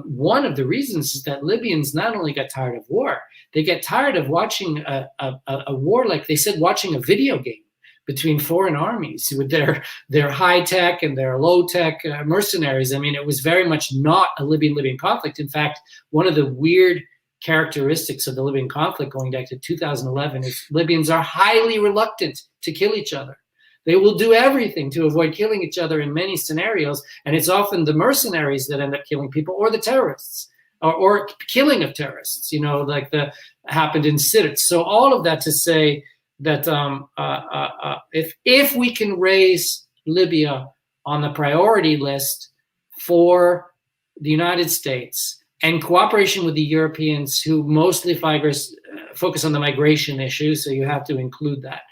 One of the reasons is that Libyans not only got tired of war, they get tired of watching a war, like they said, watching a video game, between foreign armies with their high tech and their low tech mercenaries. I mean, it was very much not a Libyan conflict. In fact, one of the weird characteristics of the Libyan conflict going back to 2011 is Libyans are highly reluctant to kill each other. They will do everything to avoid killing each other in many scenarios, and it's often the mercenaries that end up killing people, or the terrorists, or killing of terrorists, like happened in Sirte. So all of that to say that if we can raise Libya on the priority list for the United States, and cooperation with the Europeans, who mostly focus on the migration issue, so you have to include that.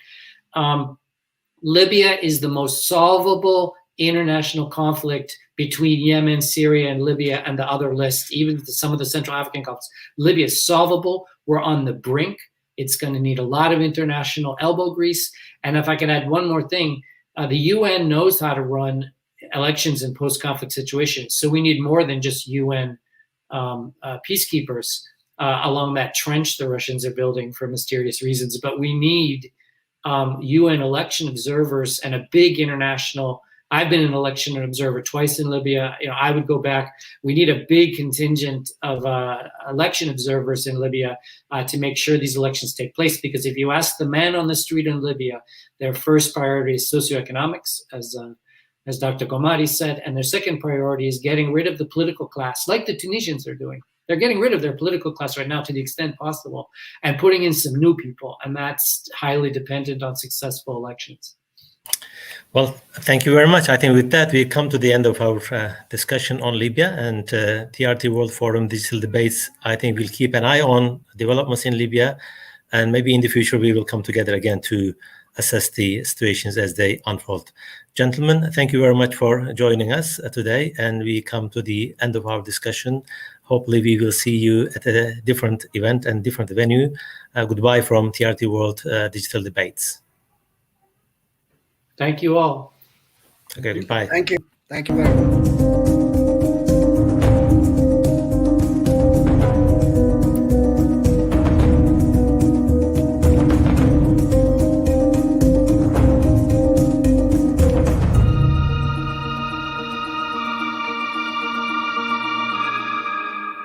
Libya is the most solvable international conflict between Yemen, Syria, and Libya, and the other list, even some of the Central African conflicts. Libya is solvable. We're on the brink. It's going to need a lot of international elbow grease. And if I can add one more thing, the UN knows how to run elections in post-conflict situations. So we need more than just UN peacekeepers along that trench the Russians are building for mysterious reasons, but we need UN election observers and a big international. I've been an election observer twice in Libya. I would go back. We need a big contingent of election observers in Libya to make sure these elections take place, because if you ask the man on the street in Libya, their first priority is socioeconomics, as Dr. Gomari said, and their second priority is getting rid of the political class, like the Tunisians are doing. They're getting rid of their political class right now to the extent possible and putting in some new people, and that's highly dependent on successful elections. Well, thank you very much. I think with that, we come to the end of our discussion on Libya, and TRT World Forum Digital Debates. I think we'll keep an eye on developments in Libya, and maybe in the future we will come together again to assess the situations as they unfold. Gentlemen, thank you very much for joining us today, and we come to the end of our discussion. Hopefully we will see you at a different event and different venue. Goodbye from TRT World Digital Debates. Thank you all. Okay, goodbye. Thank you. Thank you very much.